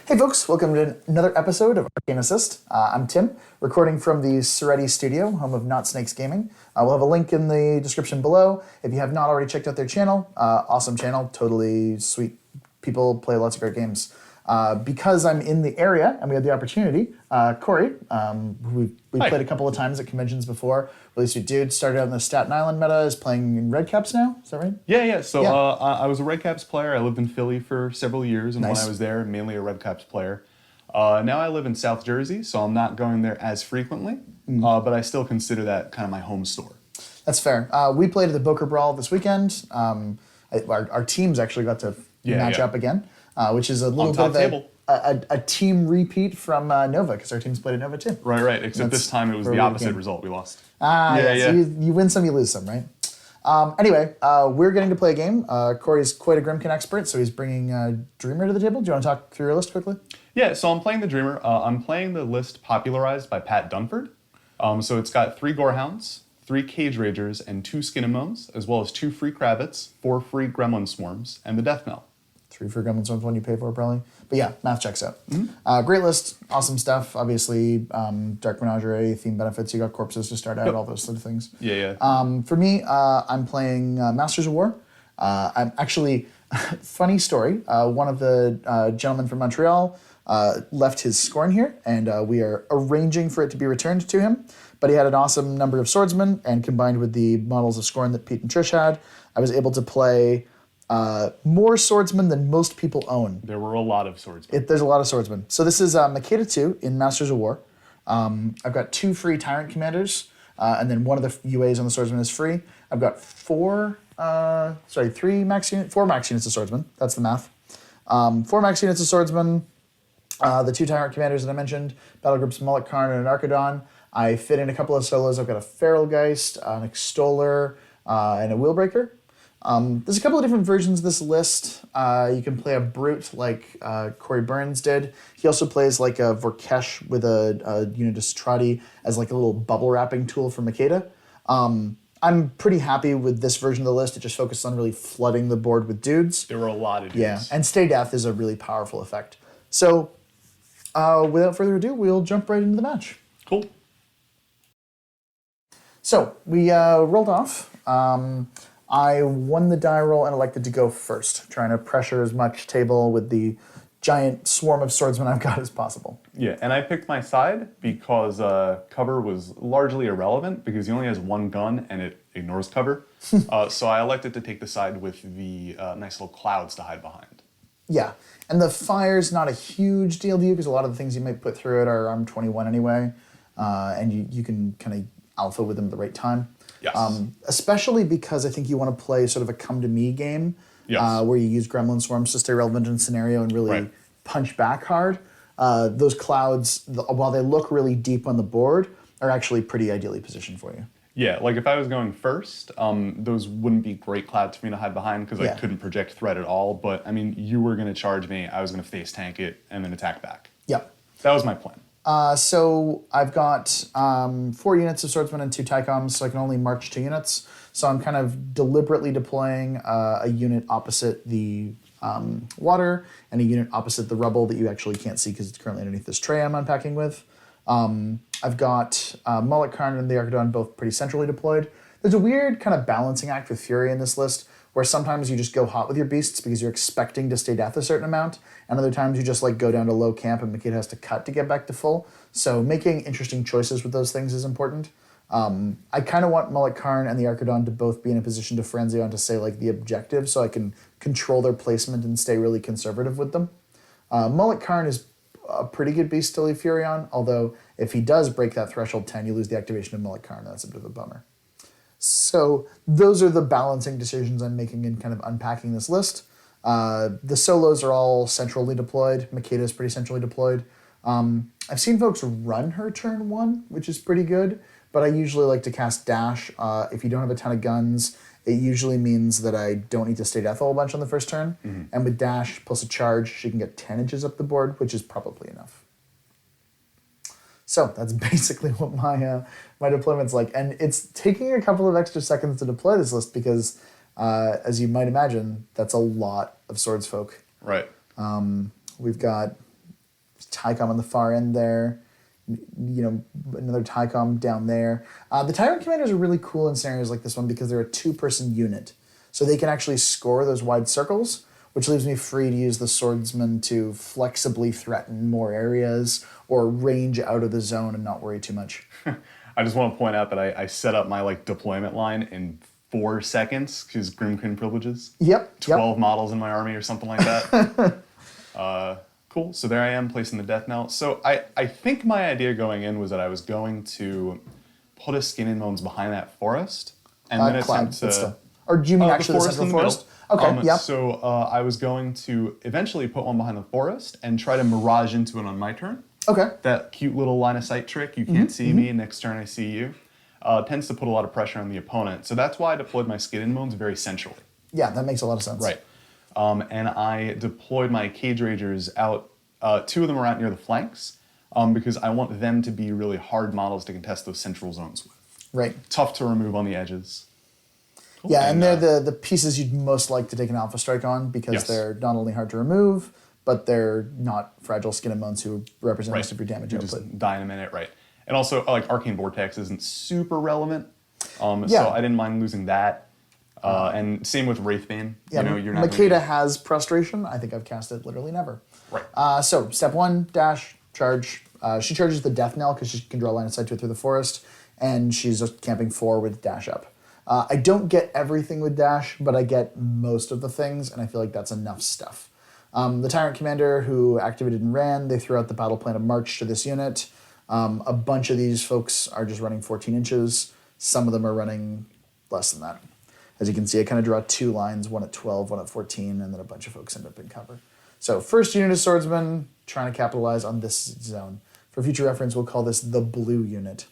Hey folks, welcome to another episode of Arcane Assist. I'm Tim, recording from the Seretti studio, home of Not Snakes Gaming. We'll have a link in the description below. If you have not already checked out their channel, awesome channel, totally sweet people, play lots of great games. Because I'm in the area and we had the opportunity, Corey, who we played a couple of times at conventions before, really sweet dude, started out in the Staten Island meta, is playing in Redcaps now, is that right? Yeah. So I was a Redcaps player. I lived in Philly for several years, and when I was there, mainly a Redcaps player. Now I live in South Jersey, so I'm not going there as frequently, but I still consider that kind of my home store. That's fair. We played at the Boker Brawl this weekend. Our teams actually got to match up again. Which is a little bit of a team repeat from Nova, because our teams played at Nova too. Right. Except this time it was the opposite result. We lost. So you win some, you lose some, right? Anyway, we're getting to play a game. Corey's quite a GRYMKIN expert, so he's bringing Dreamer to the table. Do you want to talk through your list quickly? Yeah, so I'm playing the Dreamer. I'm playing the list popularized by Pat Dunford. So it's got 3 Gorehounds, 3 Cage Ragers, and 2 Skinnamones, as well as 2 free Kravits, 4 free Gremlin Swarms, and the Death Knell. 3 for Gremlin Swarms, 1 you pay for probably. But yeah, math checks out. Great list, awesome stuff. Obviously, Dark Menagerie, theme benefits, you got corpses to start out, all those sort of things. For me, I'm playing Masters of War. I'm actually, funny story, one of the gentlemen from Montreal left his SKORNE here, and we are arranging for it to be returned to him. But he had an awesome number of swordsmen, and combined with the models of SKORNE that Pete and Trish had, I was able to play more swordsmen than most people own. There were a lot of swordsmen. There's a lot of swordsmen. So this is Makeda2 in Masters of War. I've got 2 free Tyrant commanders, and then one of the UAs on the swordsman is free. I've got 4 max units of swordsmen. That's the math. 4 max units of swordsmen, the 2 Tyrant commanders that I mentioned, Battlegroup's Molik, Karn, and an Archidon. I fit in a couple of solos. I've got a Feralgeist, an Extoller, and a Willbreaker. There's a couple of different versions of this list. You can play a Brute like Corey Burns did. He also plays like a Vorkesh with a Unitas Trotty as like a little bubble wrapping tool for Makeda. I'm pretty happy with this version of the list. It just focuses on really flooding the board with dudes. There were a lot of dudes. Yeah, and Stay Death is a really powerful effect. So without further ado, we'll jump right into the match. Cool. So we rolled off. I won the die roll and elected to go first, trying to pressure as much table with the giant swarm of swordsmen I've got as possible. Yeah, and I picked my side because cover was largely irrelevant because he only has 1 gun and it ignores cover. So I elected to take the side with the nice little clouds to hide behind. Yeah, and the fire's not a huge deal to you because a lot of the things you might put through it are arm 21 anyway, and you can kind of alpha with them at the right time. Yes. Especially because I think you want to play sort of a come-to-me game where you use Gremlin Swarms to stay relevant in scenario and really punch back hard. Those clouds, while they look really deep on the board, are actually pretty ideally positioned for you. Yeah, like if I was going first, those wouldn't be great clouds for me to hide behind because I couldn't project threat at all. But, I mean, you were going to charge me, I was going to face tank it, and then attack back. Yep. That was my plan. So I've got 4 units of swordsmen and 2 Tycoms, so I can only march 2 units. So I'm kind of deliberately deploying a unit opposite the water and a unit opposite the rubble that you actually can't see because it's currently underneath this tray I'm unpacking with. I've got Molik, Karn, and the Archidon both pretty centrally deployed. There's a weird kind of balancing act with Fury in this list, where sometimes you just go hot with your beasts because you're expecting to stay death a certain amount, and other times you just like go down to low camp and Makeda has to cut to get back to full. So making interesting choices with those things is important. I kind of want Molik, Karn, and the Archidon to both be in a position to frenzy onto, say, like the objective, so I can control their placement and stay really conservative with them. Molik, Karn is a pretty good beast to leave Fury on, although if he does break that threshold 10, you lose the activation of Molik, Karn. That's a bit of a bummer. So those are the balancing decisions I'm making in kind of unpacking this list. The solos are all centrally deployed. Makeda is pretty centrally deployed. I've seen folks run her turn 1, which is pretty good, but I usually like to cast Dash. If you don't have a ton of guns, it usually means that I don't need to stay death a whole bunch on the first turn. And with Dash plus a charge, she can get 10 inches up the board, which is probably enough. So that's basically what my deployment's like. And it's taking a couple of extra seconds to deploy this list because, as you might imagine, that's a lot of swordsfolk. Right. We've got Tycom on the far end there. You know, another Tycom down there. The Tyrant commanders are really cool in scenarios like this one because they're a 2-person unit. So they can actually score those wide circles, which leaves me free to use the Swordsman to flexibly threaten more areas or range out of the zone and not worry too much. I just want to point out that I set up my deployment line in 4 seconds because GRYMKIN privileges. Yep. 12 models in my army or something like that. Cool. So there I am placing the death knell. So I think my idea going in was that I was going to put a Skin and Bones behind that forest and then attempt to... Or do you mean actually the central forest? Okay, yeah. So I was going to eventually put one behind the forest and try to mirage into it on my turn. Okay. That cute little line of sight trick, you can't see me, next turn I see you, tends to put a lot of pressure on the opponent. So that's why I deployed my Skin and Bones very centrally. Yeah, that makes a lot of sense. Right. And I deployed my Cage Ragers out, 2 of them are out near the flanks, because I want them to be really hard models to contest those central zones with. Right. Tough to remove on the edges. Cool. Yeah, and they're the pieces you'd most like to take an Alpha Strike on because they're not only hard to remove, but they're not fragile Skin and Bones who represent most of your damage output. Just die in a minute, right. And also, Arcane Vortex isn't super relevant, so I didn't mind losing that. And same with Wraithbane. Yeah, you know, you're not Makeda has Prostration. I think I've cast it literally never. Right. So, step 1, dash, charge. She charges the Death Knell because she can draw line of sight to it through the forest, and she's just camping 4 with dash up. I don't get everything with dash, but I get most of the things, and I feel like that's enough stuff. The Tyrant Commander, who activated and ran, they threw out the Battle Plan of March to this unit. A bunch of these folks are just running 14 inches. Some of them are running less than that. As you can see, I kind of draw 2 lines, one at 12, one at 14, and then a bunch of folks end up in cover. So first unit is Swordsman, trying to capitalize on this zone. For future reference, we'll call this the blue unit.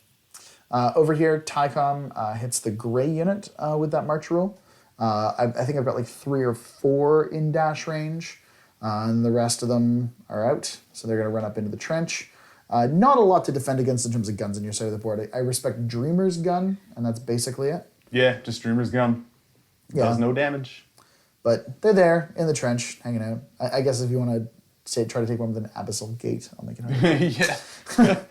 Over here, Tycom hits the gray unit with that March rule. I think I've got 3 or 4 in dash range, and the rest of them are out, so they're going to run up into the trench. Not a lot to defend against in terms of guns on your side of the board. I respect Dreamer's gun, and that's basically it. Yeah, just Dreamer's gun. Does no damage. But they're there in the trench, hanging out. I guess if you want to try to take one with an Abyssal Gate, I'll make it hard. Yeah.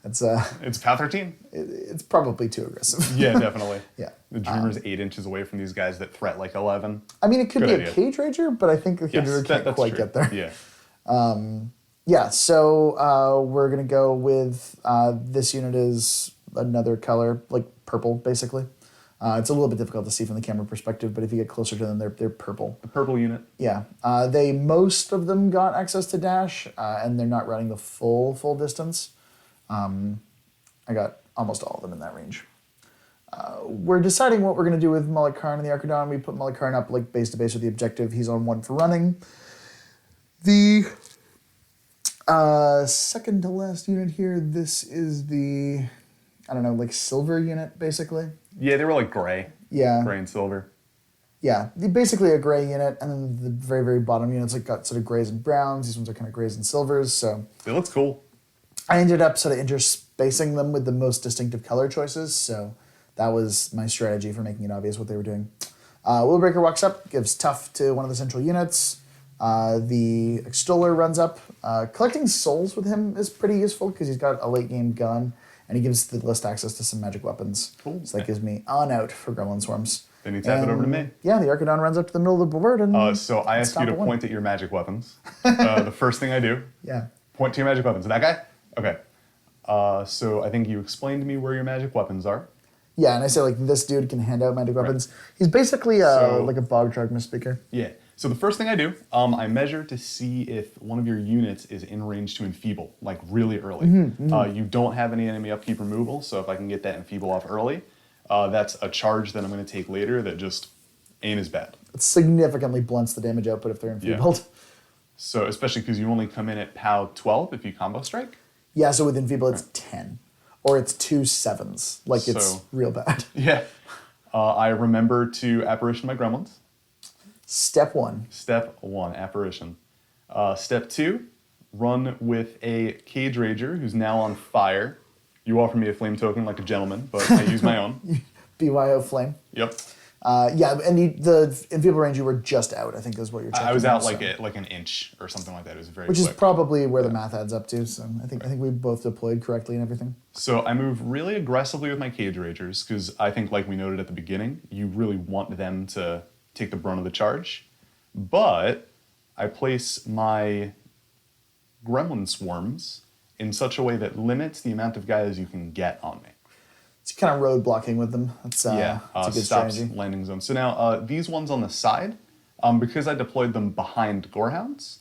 It's POW 13. It's probably too aggressive. Yeah, definitely. Yeah. The Dreamer's 8 inches away from these guys that threat 11. I mean, it could Good be idea. a Cage Rager, but I think the Cage Rager can't quite get there. Yeah. Yeah, so we're going to go with this unit is another color, purple, basically. It's a little bit difficult to see from the camera perspective, but if you get closer to them, they're purple. The purple unit. Yeah. Most of them got access to dash, and they're not running the full distance. I got almost all of them in that range. We're deciding what we're going to do with Molik Karn and the Archidon. We put Molik Karn up base to base with the objective. He's on 1 for running. The second to last unit here, this is the, silver unit, basically. Yeah, they were gray. Yeah. Gray and silver. Yeah, basically a gray unit, and then the very, very bottom unit's got sort of grays and browns. These ones are kind of grays and silvers, so... It looks cool. I ended up sort of interspacing them with the most distinctive color choices, so that was my strategy for making it obvious what they were doing. Willbreaker walks up, gives tough to one of the central units. The Extoller runs up. Collecting souls with him is pretty useful because he's got a late game gun, and he gives the list access to some magic weapons. Cool. So that gives me on out for Gremlin Swarms. Then you tap it over to me. Yeah, the Archidon runs up to the middle of the board and so I ask you to point at your magic weapons. The first thing I do. Yeah. Point to your magic weapons. That guy? Okay. So I think you explained to me where your magic weapons are. Yeah, and I say this dude can hand out magic weapons. Right. He's basically a bog dragma speaker. Yeah. So the first thing I do, I measure to see if one of your units is in range to enfeeble, really early. You don't have any enemy upkeep removal, so if I can get that enfeeble off early, that's a charge that I'm going to take later that just ain't as bad. It significantly blunts the damage output if they're enfeebled. Yeah. So especially because you only come in at POW 12 if you combo strike? Yeah, so with enfeeble it's 10. Or it's 2 7s. It's real bad. Yeah. I remember to apparition my gremlins. Step 1. Step 1, apparition. Step 2, run with a Cage Rager who's now on fire. You offer me a flame token like a gentleman, but I use my own. BYO flame. Yep. Yeah, and the enfeeble range you were just out, I think is what you're checking. I was out so. like an inch or something like that. It was very Which quick. is probably where the math adds up to. So I think we both deployed correctly and everything. So I move really aggressively with my Cage Ragers because I think, like we noted at the beginning, you really want them to take the brunt of the charge. But I place my Gremlin Swarms in such a way that limits the amount of guys you can get on me. It's kind of road blocking with them. That's a good stops strategy. landing zone. So now these ones on the side, because I deployed them behind Gorehounds,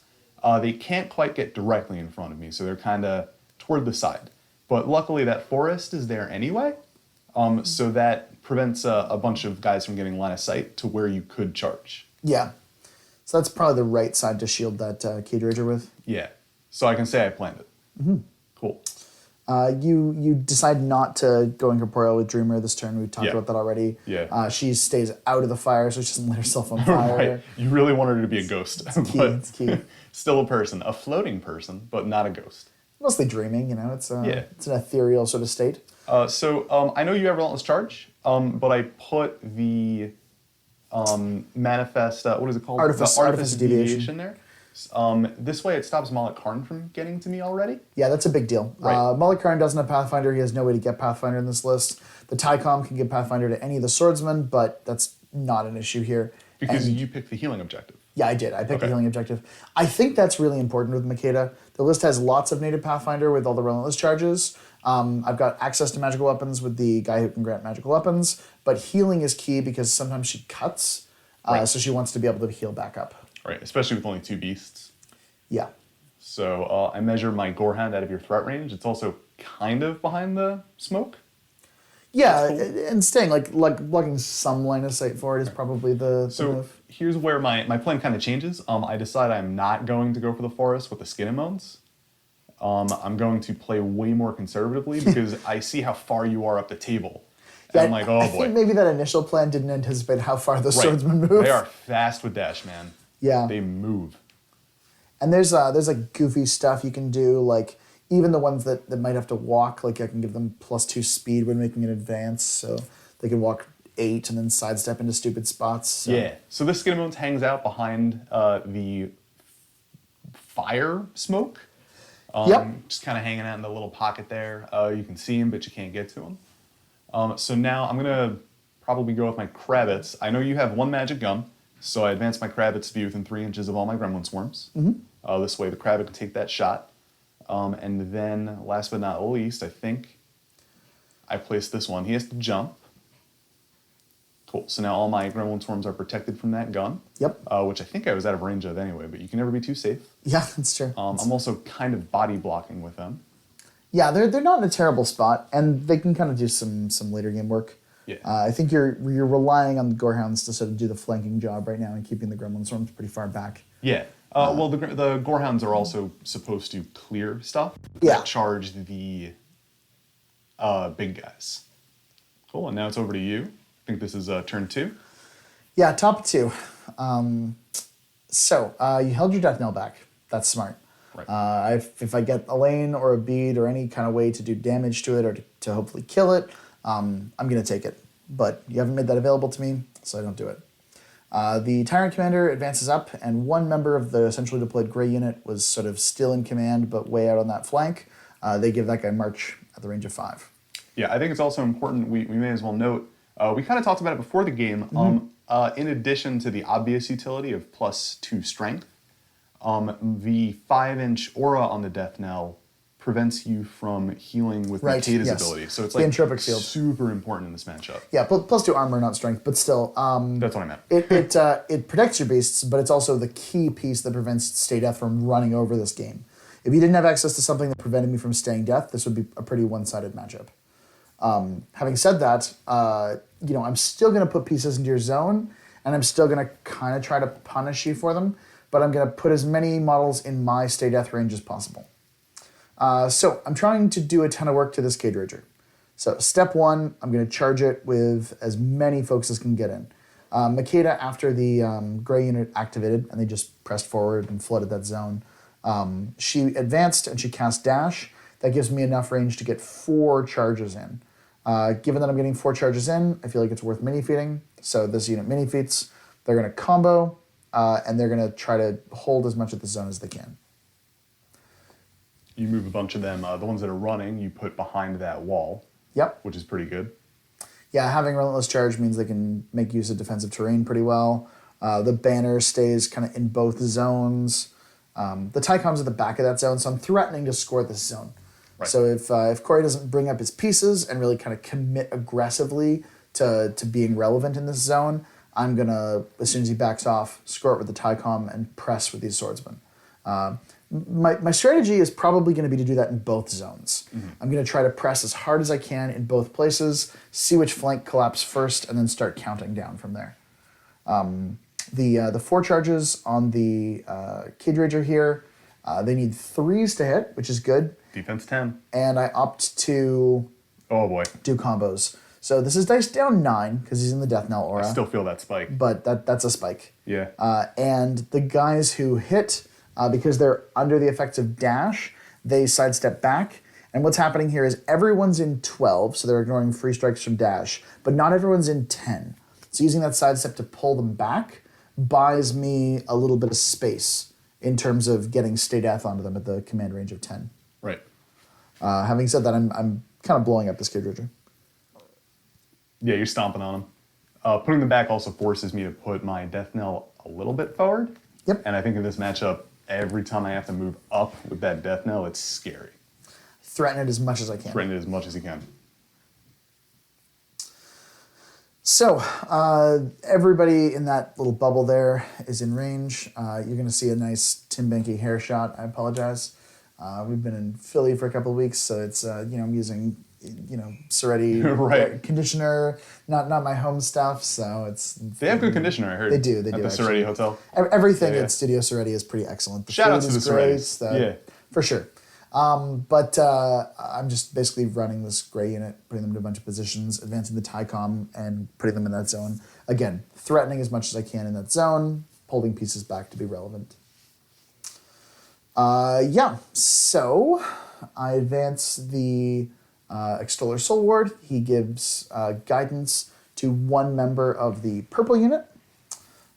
they can't quite get directly in front of me, so they're kind of toward the side. But luckily that forest is there anyway, so that prevents a bunch of guys from getting line of sight to where you could charge. Yeah. So that's probably the right side to shield that Cage Rager with. Yeah. So I can say I planned it. Mm-hmm. Cool. You decide not to go incorporeal with Dreamer this turn. We talked about that already. Yeah. She stays out of the fire, so she doesn't let herself on fire. Right. You really want her to be a ghost. It's key. But It's key. still a person, a floating person, but not a ghost. Mostly dreaming, it's an ethereal sort of state. So I know you have Relentless Charge, but I put the manifest, what is it called? Artifice the Deviation there. This way it stops Molik Karn from getting to me already. Yeah, that's a big deal. Right. Molik Karn doesn't have Pathfinder. He has no way to get Pathfinder in this list. The Tycom can give Pathfinder to any of the Swordsmen, but that's not an issue here. Because you picked the healing objective. Yeah, I did. I picked the healing objective. I think that's really important with Makeda. The list has lots of native Pathfinder with all the relentless charges. I've got access to magical weapons with the guy who can grant magical weapons, but healing is key because sometimes she cuts, so she wants to be able to heal back up. Right, especially with only 2 beasts. Yeah. So I measure my Gorehound out of your threat range. It's also kind of behind the smoke. Yeah, and staying like blocking some line of sight for it is probably the move. Here's where my plan kind of changes. I decide I'm not going to go for the forest with the skin and moans. I'm going to play way more conservatively because I see how far you are up the table. And I'm like, oh boy. I think maybe that initial plan didn't anticipate how far the swordsmen move. They are fast with dash, man. Yeah. They move. And there's like goofy stuff you can do, like even the ones that might have to walk, like I can give them +2 speed when making an advance, so they can walk 8 and then sidestep into stupid spots. So. Yeah. So this Skin and Bones hangs out behind the fire smoke. Just kind of hanging out in the little pocket there. You can see him, but you can't get to him. So now I'm gonna probably go with my Krabbits. I know you have 1 magic gun, so I advance my Krabbits to be within 3 inches of all my Gremlin Swarms. Mm-hmm. This way the Krabbit can take that shot. And then, last but not least, I think I place this one. He has to jump. Cool. So now all my Gremlin Swarms are protected from that gun. Yep. Which I think I was out of range of anyway, but you can never be too safe. Yeah, that's true. I'm also kind of body blocking with them. Yeah, they're not in a terrible spot, and they can kind of do some later game work. Yeah. I think you're relying on the Gorehounds to sort of do the flanking job right now and keeping the Gremlin Swarms pretty far back. Yeah. Well, the Gorehounds are also supposed to clear stuff. Yeah. Charge the big guys. Cool. And now it's over to you. I think this is turn 2. Yeah, top 2. So you held your death knell back. That's smart. Right. If I get a lane or a bead or any kind of way to do damage to it or to hopefully kill it, I'm going to take it. But you haven't made that available to me, so I don't do it. The Tyrant Commander advances up, and 1 member of the essentially deployed gray unit was sort of still in command, but way out on that flank. They give that guy March at the range of 5. Yeah, I think it's also important, we may as well note, we kind of talked about it before the game, in addition to the obvious utility of +2 strength, the 5-inch aura on the death knell prevents you from healing with Makeda's ability. So it's like entropic field. Super important in this matchup. Yeah, +2 armor, not strength, but still. That's what I meant. It protects your beasts, but it's also the key piece that prevents stay death from running over this game. If you didn't have access to something that prevented me from staying death, this would be a pretty one-sided matchup. Having said that, I'm still going to put pieces into your zone, and I'm still going to kind of try to punish you for them, but I'm going to put as many models in my stay death range as possible. So I'm trying to do a ton of work to this Cage Rager. So step 1, I'm going to charge it with as many folks as can get in. Makeda, after the gray unit activated, and they just pressed forward and flooded that zone, she advanced and she cast Dash. That gives me enough range to get 4 charges in. Given that I'm getting 4 charges in, I feel like it's worth mini-feeding. So this unit mini-feeds. They're going to combo, and they're going to try to hold as much of the zone as they can. You move a bunch of them. The ones that are running, you put behind that wall. Yep. Which is pretty good. Yeah, having Relentless Charge means they can make use of defensive terrain pretty well. The banner stays kind of in both zones. The Tycom's at the back of that zone, so I'm threatening to score this zone. Right. So if Corey doesn't bring up his pieces and really kind of commit aggressively to being relevant in this zone, I'm going to, as soon as he backs off, score it with the Tycom and press with these swordsmen. My strategy is probably going to be to do that in both zones. Mm-hmm. I'm going to try to press as hard as I can in both places, see which flank collapse first, and then start counting down from there. The 4 charges on the Cage Rager here, they need 3s to hit, which is good. Defense 10. And I opt to do combos. So this is dice down 9 because he's in the Death Knell aura. I still feel that spike. But that's a spike. Yeah. And the guys who hit, because they're under the effects of dash, they sidestep back. And what's happening here is everyone's in 12, so they're ignoring free strikes from dash, but not everyone's in 10. So using that sidestep to pull them back buys me a little bit of space in terms of getting stay death onto them at the command range of 10. Right. Having said that, I'm kind of blowing up this Cage Rager. Yeah, you're stomping on them. Putting them back also forces me to put my Death Knell a little bit forward. Yep. And I think in this matchup, every time I have to move up with that Death Knell, it's scary. Threaten it as much as I can. Threaten it as much as you can. So, everybody in that little bubble there is in range. You're going to see a nice Tim Benke hair shot. I apologize. We've been in Philly for a couple of weeks, so it's, I'm using, Soretti right. conditioner, not my home stuff, so it's... They have good conditioner, I heard. They do, At the actually. Soretti Hotel. Everything at Studio Soretti is pretty excellent. The Shout out to food the is great, Sorettis. Yeah. For sure. But I'm just basically running this gray unit, putting them into a bunch of positions, advancing the Tycom, and putting them in that zone. Again, threatening as much as I can in that zone, holding pieces back to be relevant. So I advance the Extoller Soulward. He gives guidance to one member of the purple unit.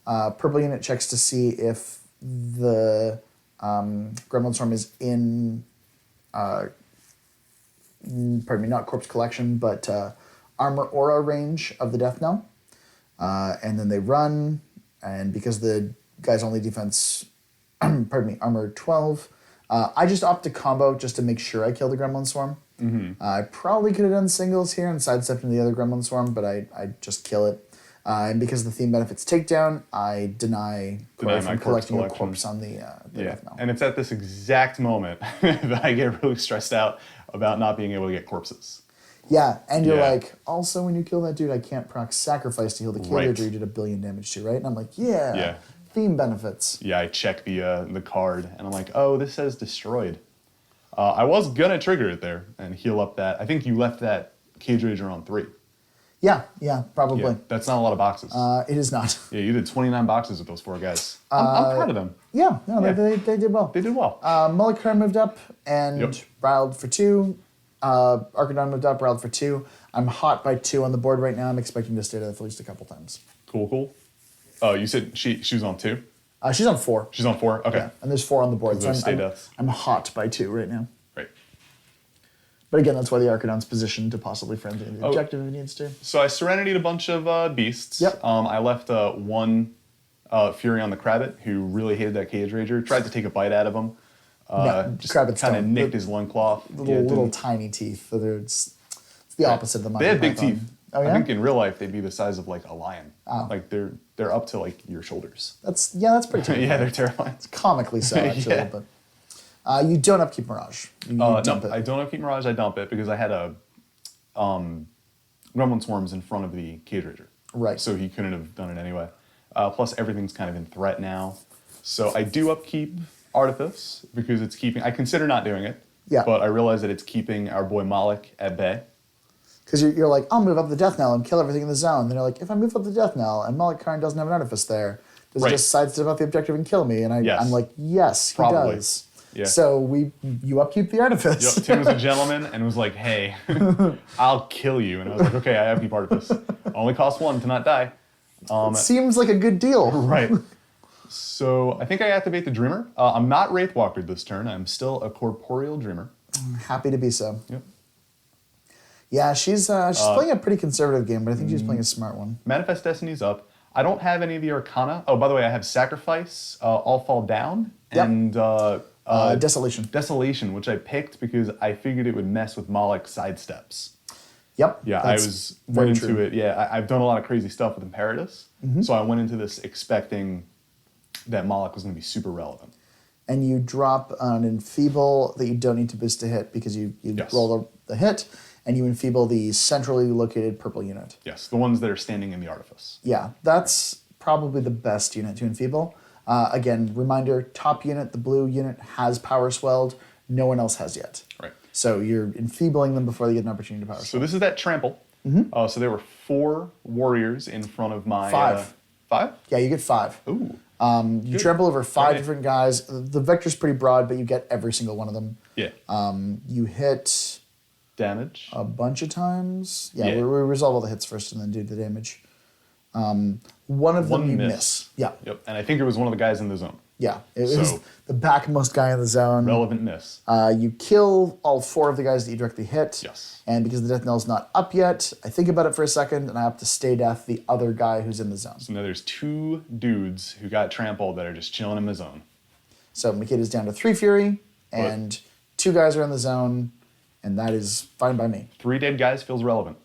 Purple unit checks to see if the Gremlin Swarm is in... not Corpse Collection, but Armor Aura range of the Death Knell. And then they run, and because the guy's only defense, Armor 12, I just opt to combo just to make sure I kill the Gremlin Swarm. Mm-hmm. I probably could have done singles here and sidestepped into the other Gremlin Swarm, but I just kill it. And because the theme benefits takedown, I deny Corey from collecting a corpse on the Death Knell. And it's at this exact moment that I get really stressed out about not being able to get corpses. Yeah, and you're like, also when you kill that dude, I can't proc Sacrifice to heal the Cage Rager you did 1 billion damage to, right? And I'm like, theme benefits. Yeah, I check the card, and I'm like, oh, this says destroyed. I was gonna trigger it there and heal up that. I think you left that Cage Rager on 3. Yeah, probably. Yeah, that's not a lot of boxes. It is not. Yeah, you did 29 boxes with those 4 guys. I'm proud of them. Yeah, they did well. They did well. Molik moved up and riled for 2. Archidon moved up, riled for 2. I'm hot by 2 on the board right now. I'm expecting to stay to at least a couple times. Cool. Oh, you said she was on 2? She's on 4. She's on 4? Okay. Yeah, and there's 4 on the board, so I'm hot by 2 right now. Right. But again, that's why the Archidon's positioned to possibly frenzy the objective if it needs to. So I Serenity'd a bunch of beasts. Yep. I left one Fury on the Crabbit, who really hated that Cage Rager. Tried to take a bite out of him. Just kind of nicked his loincloth. Little tiny teeth. It's the opposite of the They have big teeth. Oh, yeah? I think in real life they'd be the size of like a lion. Oh. Like they're up to like your shoulders. That's pretty terrifying. Yeah, they're terrifying. It's comically so actually, but you don't upkeep Mirage. You dump it. I don't upkeep Mirage. I dump it because I had a Gremlin Swarms in front of the Cage Rager. Right. So he couldn't have done it anyway. Plus everything's kind of in threat now. So I do upkeep Artifice because it's keeping. I consider not doing it. Yeah. But I realize that it's keeping our boy Molik at bay. Because you're like, I'll move up the Death Knell and kill everything in the zone. Then you're like, if I move up the Death Knell and Molik Karn doesn't have an Artifice there, does it just sidestep off the objective and kill me? And I'm like, yes, he does. Yeah. So you upkeep the artifice. Yep, Tim was a gentleman and was like, hey, I'll kill you. And I was like, okay, I upkeep artifice. Only costs 1 to not die. Seems like a good deal. Right. So I think I activate the Dreamer. I'm not Wraithwalker this turn. I'm still a Corporeal Dreamer. Happy to be so. Yep. Yeah, she's playing a pretty conservative game, but I think she's playing a smart one. Manifest Destiny's up. I don't have any of the Arcana. Oh, by the way, I have Sacrifice, All Fall Down, and Desolation. Desolation, which I picked because I figured it would mess with Molik sidesteps. Yep. Yeah, I went into it. Yeah, I've done a lot of crazy stuff with Imperatus, so I went into this expecting that Molik was going to be super relevant. And you drop an Enfeeble that you don't need to boost to hit because you roll the hit, and you enfeeble the centrally located purple unit. Yes, the ones that are standing in the Artifice. Yeah, that's probably the best unit to enfeeble. Again, reminder, top unit, the blue unit, has power swelled. No one else has yet. Right. So you're enfeebling them before they get an opportunity to power swell. So this is that trample. So there were 4 warriors in front of my... 5. 5? Yeah, you get 5. Ooh. You trample over 5 different guys. The vector's pretty broad, but you get every single one of them. Yeah. You hit... Damage. A bunch of times. Yeah, Yeah. we resolve all the hits first and then do the damage. One of them you miss. Yeah. Yep, and I think it was one of the guys in the zone. Yeah, it was the backmost guy in the zone. Relevant miss. You kill all 4 of the guys that you directly hit. Yes. And because the death knell's not up yet, I think about it for a second, and I have to stay death the other guy who's in the zone. So now there's 2 dudes who got trampled that are just chilling in the zone. So Makeda's down to 3 fury, and 2 guys are in the zone, and that is fine by me. 3 dead guys feels relevant.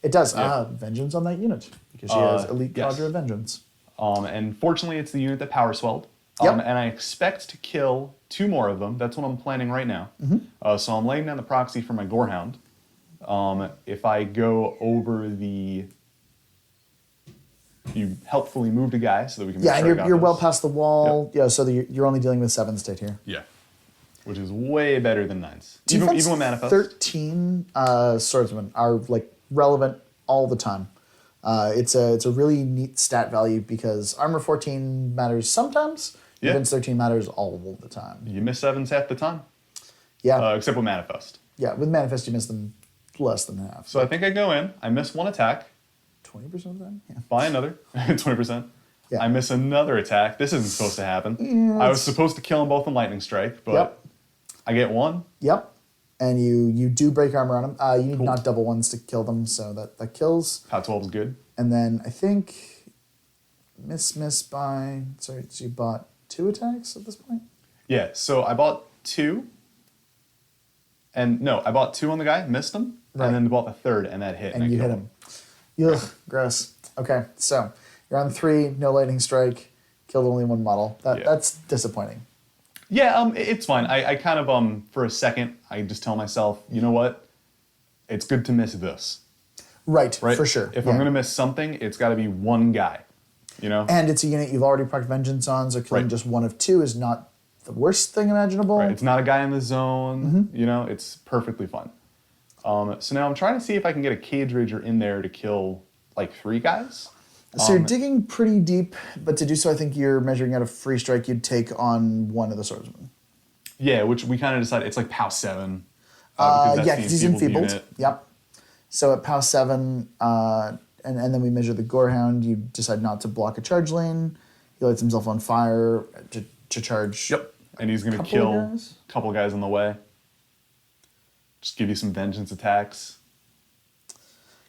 It does. Vengeance on that unit, because she has Elite Cadre of Vengeance. And fortunately, it's the unit that power swelled. Yep. And I expect to kill 2 more of them. That's what I'm planning right now. So I'm laying down the proxy for my Gorehound. If I go over the... You helpfully moved a guy so that we can... Yeah, and you're well past the wall. Yep. Yeah, so you're only dealing with 7 state here. Yeah. Which is way better than 9s. Even with Manifest. 13 swordsmen are like relevant all the time. It's a really neat stat value because armor 14 matters sometimes. Defense 13 matters all the time. You miss 7s half the time. Yeah. Except with Manifest. Yeah, with Manifest you miss them less than half. So I think I go in. I miss 1 attack. 20% of them? Yeah. Buy another. 20%. Yeah. I miss another attack. This isn't supposed to happen. Yeah, I was supposed to kill them both in Lightning Strike, but I get 1. Yep. And you do break armor on them. You need not double 1s to kill them, so that kills. Pow 12 is good. And then I think miss by... Sorry, so you bought 2 attacks at this point? Yeah, so I bought 2. And no, I bought 2 on the guy, missed him, and then bought the 3rd, and that hit. And you hit him. Ugh, gross. Okay, so you're on 3, no lightning strike, killed only 1 model. That's disappointing. Yeah, it's fine. I kind of, for a second, I just tell myself, you know what? It's good to miss this. Right, for sure. If I'm going to miss something, it's got to be 1 guy, you know? And it's a unit you've already procced Vengeance on, so killing just 1 of 2 is not the worst thing imaginable. Right, it's not a guy in the zone, you know? It's perfectly fine. So now I'm trying to see if I can get a Cage Rager in there to kill, like, 3 guys. So you're digging pretty deep, but to do so I think you're measuring out a free strike you'd take on 1 of the swordsmen. Yeah, which we kind of decided, it's like POW 7. Because he's enfeebled. Yep. So at POW 7, and then we measure the Gorehound, you decide not to block a charge lane. He lights himself on fire to charge. Yep. And he's going to kill a couple of guys on the way. Just give you some vengeance attacks.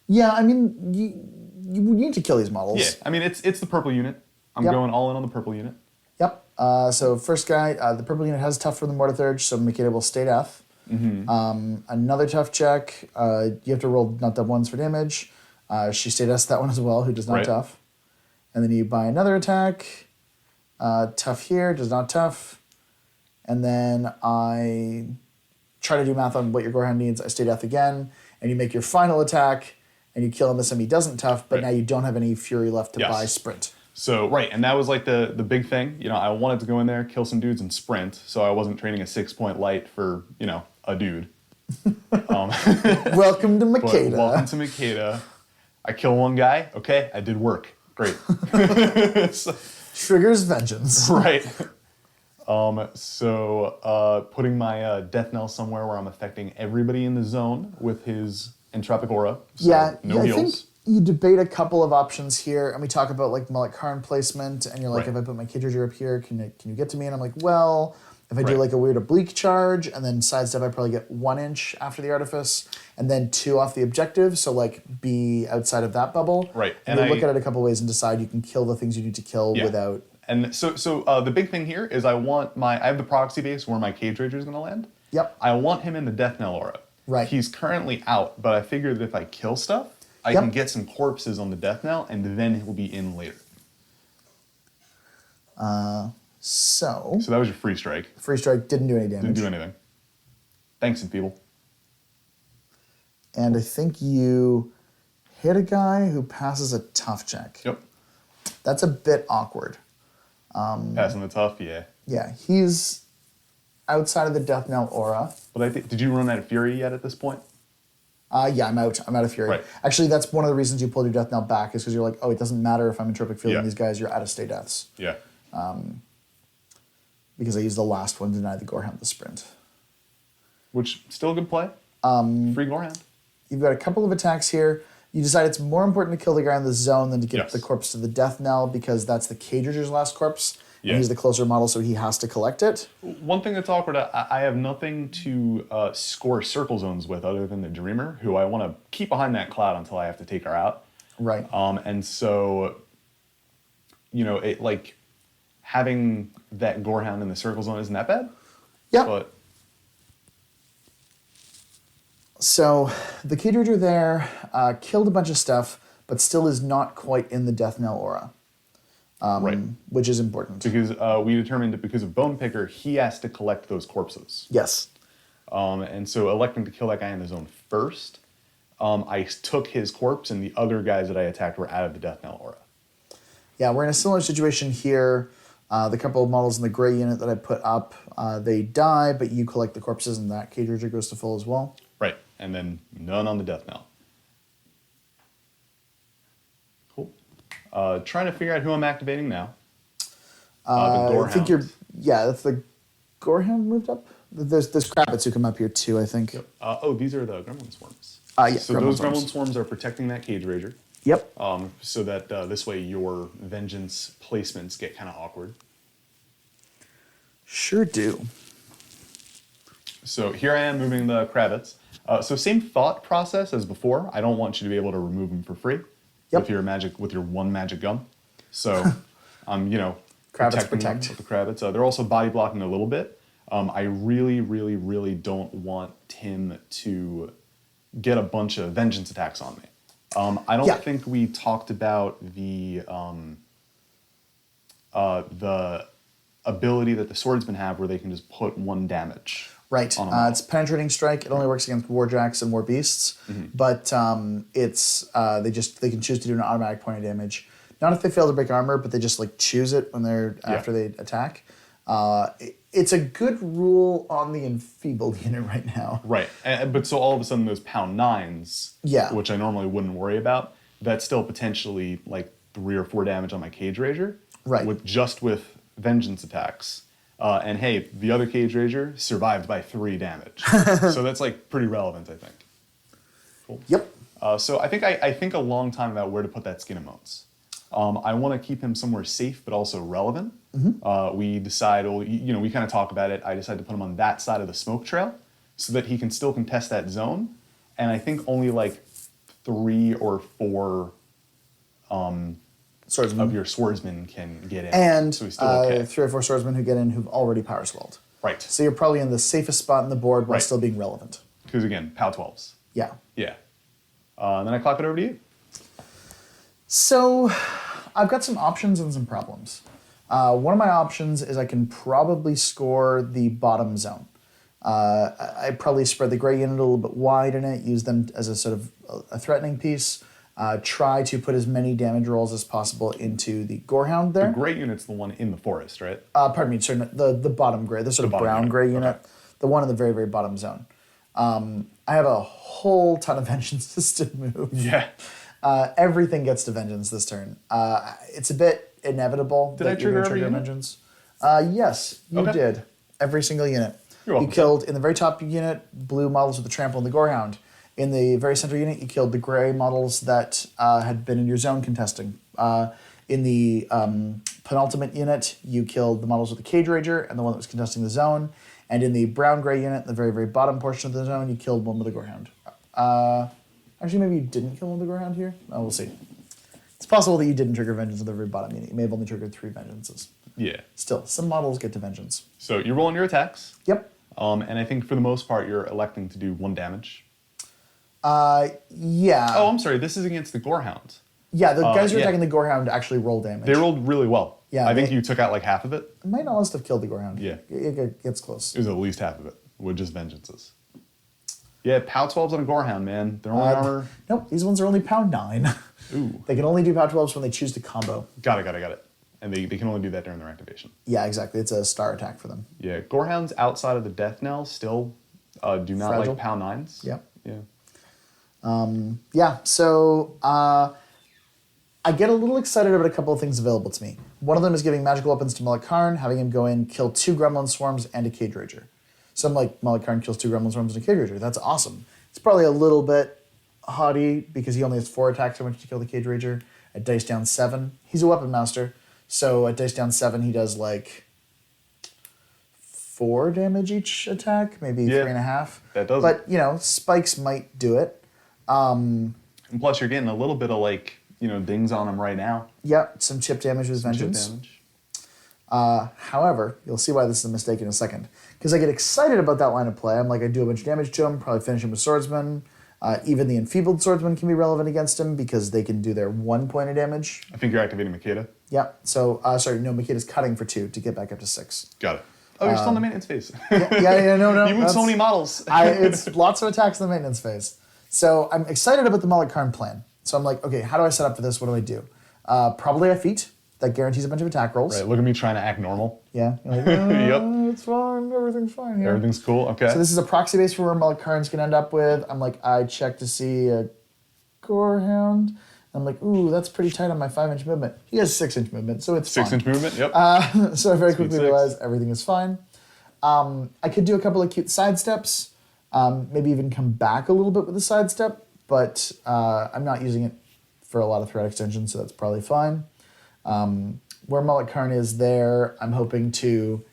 Yeah, I mean, you need to kill these models. Yeah, I mean, it's the purple unit. I'm going all in on the purple unit. Yep. So first guy, the purple unit has tough for the Mortitheurge, so Makeda will stay death. Another tough check. You have to roll not double 1s for damage. She stay deaths that one as well, who does not tough. And then you buy another attack. Tough here, does not tough. And then I try to do math on what your Gorehound needs. I stay death again, and you make your final attack, and you kill him this time he doesn't tough, but now you don't have any fury left to buy sprint. So, and that was like the big thing. You know, I wanted to go in there, kill some dudes, and sprint, so I wasn't trading a 6-point light for, you know, a dude. Welcome to Makeda. Welcome to Makeda. I kill 1 guy. Okay, I did work. Great. Triggers vengeance. Right. Putting my Death Knell somewhere where I'm affecting everybody in the zone with his Entropic Aura. So no I heals. think you debate a couple of options here, and we talk about like Molik Karn placement, and you're like, if I put my Kidriger up here, can you get to me? And I'm like, well, if I do like a weird oblique charge and then sidestep, I probably get 1 inch after the Artifice, and then 2 off the objective, so like be outside of that bubble. Right. And you look at it a couple ways and decide you can kill the things you need to kill without. And so the big thing here is I have the proxy base where my Cage Rager is going to land. Yep. I want him in the Death Knell aura. Right. He's currently out, but I figured that if I kill stuff, I can get some corpses on the Death Knell, and then he'll be in later. So that was your free strike. Free strike didn't do any damage. Didn't do anything. Thanks, Enfeeble. And I think you hit a guy who passes a tough check. Yep. That's a bit awkward. Passing the tough, yeah. Yeah, he's outside of the Death Knell aura. But did you run out of Fury yet at this point? Yeah, I'm out. I'm out of Fury. Right. Actually, that's one of the reasons you pulled your Death Knell back is because you're like, oh, it doesn't matter if I'm entropic fielding these guys. You're out of stay deaths. Yeah. Because I used the last one to deny the Gorehound the sprint. Which, still a good play. Free Gorehound. You've got a couple of attacks here. You decide it's more important to kill the guy in the zone than to get the corpse to the Death Knell because that's the Cage Rager's last corpse. Yeah. And he's the closer model, so he has to collect it. One thing that's awkward, I have nothing to score circle zones with other than the Dreamer, who I want to keep behind that cloud until I have to take her out. Right. And so, having that Gorehound in the circle zone isn't that bad. Yeah. But so the Cage Rager there killed a bunch of stuff, but still is not quite in the Death Knell aura. Which is important. Because we determined that because of Bone Picker, he has to collect those corpses. Yes. And so electing to kill that guy in the zone first, I took his corpse and the other guys that I attacked were out of the Death Knell aura. Yeah, we're in a similar situation here. The couple of models in the gray unit that I put up, they die, but you collect the corpses and that Cage Rager goes to full as well. Right, and then none on the Death Knell. Trying to figure out who I'm activating now. The Gorehound. I think that's the Gorehound moved up. There's Kravitz who come up here too, I think. Yep. These are the Gremlin Swarms. Yeah. So those Gremlin Swarms are protecting that Cage Rager. Yep. So that this way your Vengeance placements get kind of awkward. Sure do. So here I am moving the Kravitz. So same thought process as before. I don't want you to be able to remove them for free. With your one magic gum. So I'm, protecting them with the Kravitz. They're also body blocking a little bit. I really, really, really don't want Tim to get a bunch of vengeance attacks on me. I don't think we talked about the ability that the swordsmen have where they can just put 1 damage. Right. It's penetrating strike. It only works against warjacks and war beasts, but they can choose to do an automatic point of damage. Not if they fail to break armor, but they just choose it when they're after they attack. It's a good rule on the enfeebled unit right now. Right, but so all of a sudden those pound 9s, which I normally wouldn't worry about, that's still potentially 3 or 4 damage on my Cage Rager. Right. With vengeance attacks. And hey, the other Cage Rager survived by 3 damage. So that's pretty relevant, I think. Cool. Yep. So I think a long time about where to put that Skin of Motes. I want to keep him somewhere safe, but also relevant. We decide, we kind of talk about it. I decide to put him on that side of the smoke trail so that he can still contest that zone. And I think only 3 or 4 swordsmen of your swordsmen can get in. And so he's still okay. 3 or 4 swordsmen who get in who've already power swelled. Right. So you're probably in the safest spot in the board while still being relevant. Because again, POW 12s. Yeah. Yeah. And then I clap it over to you. So I've got some options and some problems. One of my options is I can probably score the bottom zone. I probably spread the gray unit a little bit wide in it, use them as a sort of a threatening piece. Try to put as many damage rolls as possible into the Gorehound there. The gray unit's the one in the forest, right? Pardon me, sorry, the bottom gray, the sort of brown gray unit, the one in the very, very bottom zone. I have a whole ton of vengeances to move. Yeah. Everything gets to vengeance this turn. It's a bit inevitable Did I trigger every unit? vengeance. Yes, you did. Every single unit. You're welcome. You killed, in the very top unit, blue models with the Trample and the Gorehound. In the very center unit, you killed the gray models that had been in your zone contesting. In the penultimate unit, you killed the models with the Cage Rager and the one that was contesting the zone. And in the brown-gray unit, the very, very bottom portion of the zone, you killed one with the Gorehound. Actually, maybe you didn't kill one with the Gorehound here? Oh, we'll see. It's possible that you didn't trigger Vengeance at the very bottom unit. You may have only triggered 3 Vengeances. Yeah. Still, some models get to Vengeance. So you're rolling your attacks. Yep. And I think for the most part, you're electing to do 1 damage. Yeah. Oh, I'm sorry. This is against the Gorehound. Yeah, the guys who are attacking the Gorehound actually roll damage. They rolled really well. Yeah, I think you took out like half of it. Might almost have killed the Gorehound. Yeah. It gets close. It was at least half of it with just Vengeances. Yeah, POW 12s on a Gorehound, man. They're only armor. Nope, these ones are only POW 9. Ooh. They can only do POW 12s when they choose to combo. Got it. And they can only do that during their activation. Yeah, exactly. It's a star attack for them. Yeah, Gorehounds outside of the Death Knell still do not Fragile. like POW 9s. Yep. Yeah. Yeah, so I get a little excited about a couple of things available to me. One of them is giving magical weapons to Karn, having him go in, kill 2 Gremlin Swarms and a Cage Rager. So I'm like, Karn kills 2 Gremlin Swarms and a Cage Rager. That's awesome. It's probably a little bit haughty because he only has 4 attacks so much to kill the Cage Rager. At dice down 7, he's a weapon master. So at dice down 7, he does like 4 damage each attack, maybe 3.5. That does. But, spikes might do it. And plus, you're getting a little bit of like, dings on him right now. Yep, some chip damage with Vengeance. Chip damage. However, you'll see why this is a mistake in a second. Because I get excited about that line of play. I'm like, I do a bunch of damage to him, probably finish him with Swordsman. Even the enfeebled Swordsman can be relevant against him because they can do their 1 point of damage. I think you're activating Makeda. Yep. So, Makeda's cutting for 2 to get back up to 6. Got it. Oh, you're still in the maintenance phase. No. You moved so many models. It's lots of attacks in the maintenance phase. So I'm excited about the Karn plan. So I'm like, okay, how do I set up for this? What do I do? Probably a feat that guarantees a bunch of attack rolls. Right, look at me trying to act normal. Yeah. You're like, Yep. It's fine. Everything's fine here. Everything's cool. Okay. So this is a proxy base for where Karn's going to end up with. I'm like, I check to see a Gorehound. I'm like, ooh, that's pretty tight on my 5-inch movement. He has 6-inch movement, so it's 6-inch movement, yep. So I very quickly realized everything is fine. I could do a couple of cute sidesteps, maybe even come back a little bit with a sidestep, but I'm not using it for a lot of threat extension, so that's probably fine. Where Karn is there, I'm hoping to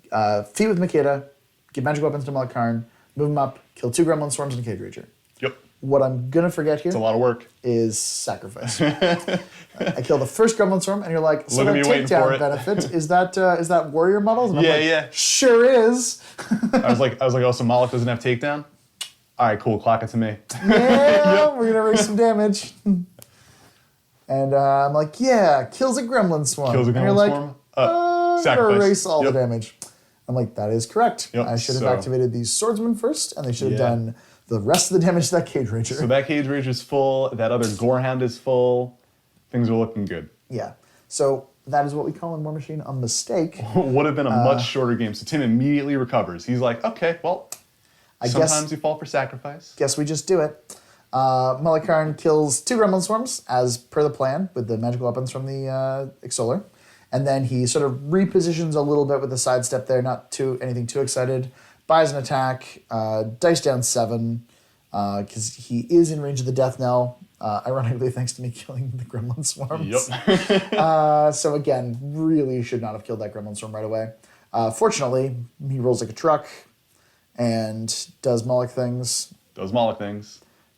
feat with Makeda, give magic weapons to Karn, move him up, kill 2 Gremlin Swarms and a Cage Rager. Yep. What I'm going to forget here It's a lot of work. Is sacrifice. I kill the first Gremlin Swarm, and you're like, so Look that at me waiting for takedown it. benefit, is that warrior models? And I'm like, Yeah. Sure is. I was like, oh, so Molik doesn't have takedown? All right, cool. Clock it to me. Yeah, we're going to raise some damage. And I'm like, yeah, kills a Gremlin Swarm. Kills a and you're Gremlin like, Swarm? Sacrifice. Erase all Yep. the damage. I'm like, that is correct. Yep, I should have activated these Swordsmen first, and they should have done the rest of the damage to that Cage Rager. So that Cage Rager is full. That other Gorehound is full. Things are looking good. Yeah. So that is what we call in War Machine a mistake. Would have been a much shorter game. So Tim immediately recovers. He's like, okay, well, sometimes you fall for sacrifice. Guess we just do it. Karn kills 2 Gremlin Swarms, as per the plan, with the magical weapons from the Extoller. And then he sort of repositions a little bit with the sidestep there, not anything too excited. Buys an attack, dice down 7, because he is in range of the Death Knell, ironically thanks to me killing the Gremlin Swarms. Yep. So again, really should not have killed that Gremlin Swarm right away. Fortunately, he rolls like a truck and does Molik things.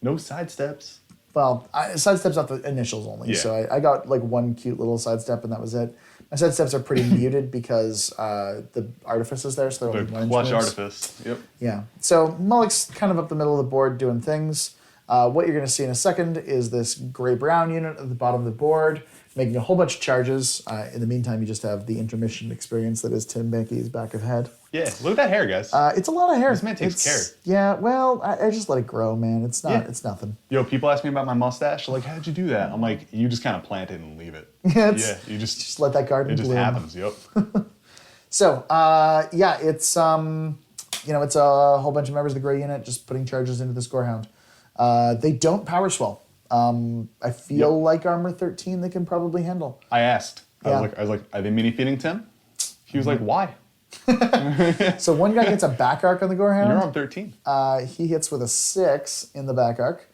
No sidesteps. Well, sidesteps off the initials only. Yeah. So I got like 1 cute little sidestep and that was it. My sidesteps are pretty muted because the Artifice is there, so they're only 1 inch Clutch moves. Artifice. Yep. Yeah. So Molik's kind of up the middle of the board doing things. What you're going to see in a second is this gray-brown unit at the bottom of the board, making a whole bunch of charges. In the meantime, you just have the intermission experience that is Tim Banky's back of head. Yeah, look at that hair, guys. It's a lot of hair. This man takes care. Yeah, well, I just let it grow, man. It's nothing. Yo, people ask me about my mustache. They're like, how'd you do that? I'm like, you just kind of plant it and leave it. Yeah, you just let that garden bloom. It just happens, yep. So, it's it's a whole bunch of members of the gray unit just putting charges into the Gorehound. They don't power swell. I feel like armor 13 they can probably handle. I asked. Yeah. I was like, are they mini feeding Tim? He was like, why? So one guy gets a back arc on the Gorehound. You're on 13. He hits with a 6 in the back arc.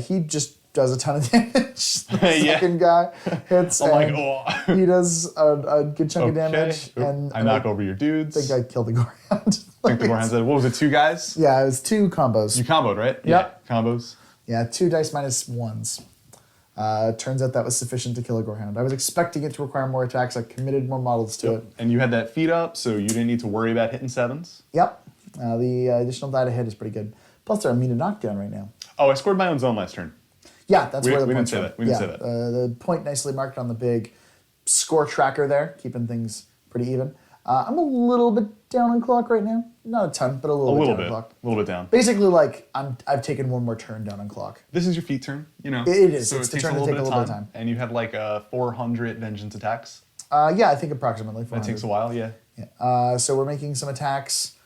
He just does a ton of damage. The second guy hits. I'm like, he does a good chunk of damage. Oop, And I knock over your dudes. I think I killed the Gorehound. I think the Gorehound said, what was it, 2 guys? Yeah, it was 2 combos. You comboed, right? Yep. Yeah, combos. Yeah, 2 dice minus 1s. Turns out that was sufficient to kill a Gorehound. I was expecting it to require more attacks. I committed more models to it. And you had that feed up, so you didn't need to worry about hitting 7s. Yep. The additional die to hit is pretty good. Plus, they're immune to knockdown right now. Oh, I scored my own zone last turn. Yeah, that's where the we didn't points say from. that. We didn't say that. The point nicely marked on the big score tracker there, keeping things pretty even. I'm a little bit down on clock right now. Not a ton, but a little bit down on clock. A little bit down. Basically, like I've taken one more turn down on clock. This is your feat turn, you know. It is. So It's it the takes turn a to little take bit a of little time. bit of time. And you had like 400 vengeance attacks. Yeah, I think approximately. That 400. takes a while, yeah. Yeah. So we're making some attacks.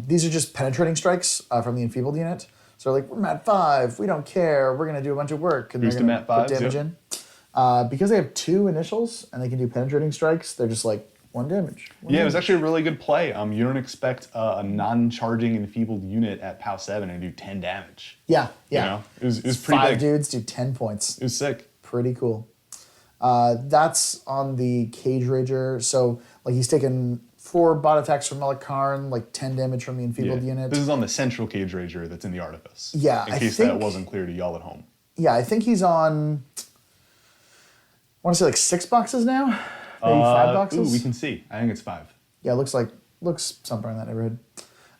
These are just penetrating strikes from the enfeebled unit. So like, we're mat 5, we don't care, we're gonna do a bunch of work. And Boost they're gonna to mat 5s, put damage in. Because they have 2 initials and they can do penetrating strikes, they're just like 1 damage. Yeah, it was actually a really good play. You don't expect a non-charging enfeebled unit at POW 7 to do 10 damage. Yeah. You know? It was pretty 5 big. dudes do 10 points. It was sick. Pretty cool. That's on the Cage Rager. So like he's taken 4 bot attacks from Molik Karn, like 10 damage from the enfeebled unit. This is on the central Cage Rager that's in the Artifice. Yeah, in case that wasn't clear to y'all at home. Yeah, I think he's on, I want to say like 6 boxes now? Maybe 5 boxes? Ooh, we can see. I think it's 5. Yeah, looks somewhere in that neighborhood.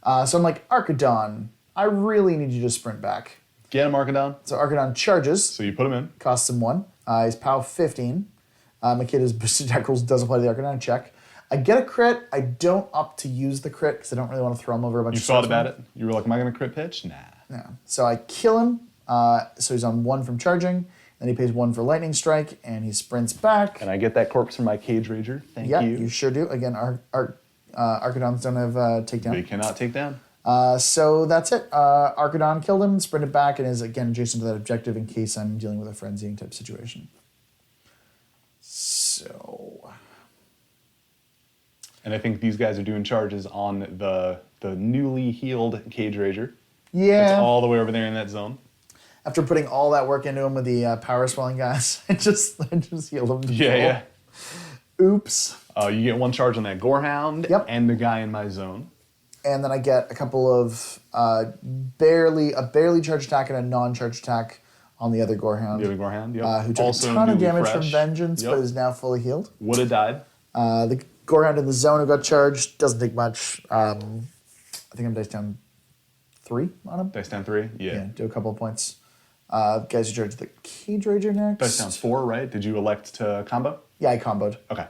So I'm like, Archidon, I really need you to sprint back. Get him, Archidon. So Archidon charges. So you put him in. Costs him 1. He's POW 15. Makeda's boosted attack rules does apply to the Archidon check. I get a crit. I don't opt to use the crit because I don't really want to throw him over a bunch You of thought swordsmen. about it? You were like, am I going to crit pitch? Nah. No. So I kill him. So he's on 1 from charging. Then he pays 1 for lightning strike, and he sprints back. And I get that corpse from my Cage Rager. Thank Yeah, you. you sure do. Again, Archidons don't have takedown. They cannot take down. So that's it. Archidon killed him, sprinted back, and is again adjacent to that objective in case I'm dealing with a frenzying type situation. So. And I think these guys are doing charges on the newly healed Cage Rager. Yeah. It's all the way over there in that zone. After putting all that work into him with the power swelling guys, I just healed him. Yeah. Oops. You get 1 charge on that Gorehound and the guy in my zone. And then I get a couple of barely charged attack and a non-charged attack on the other Gorehound. The other Gorehound, yep. Who took Also a ton of newly damage fresh. from Vengeance, Yep. but is now fully healed. Would have died. The Gorehound in the zone who got charged doesn't take much. I think I'm dice down 3 on him. Dice down 3? Yeah. Do a couple of points. Guys who charge the Cage Rager next. Dice down 4, right? Did you elect to combo? Yeah, I comboed. Okay.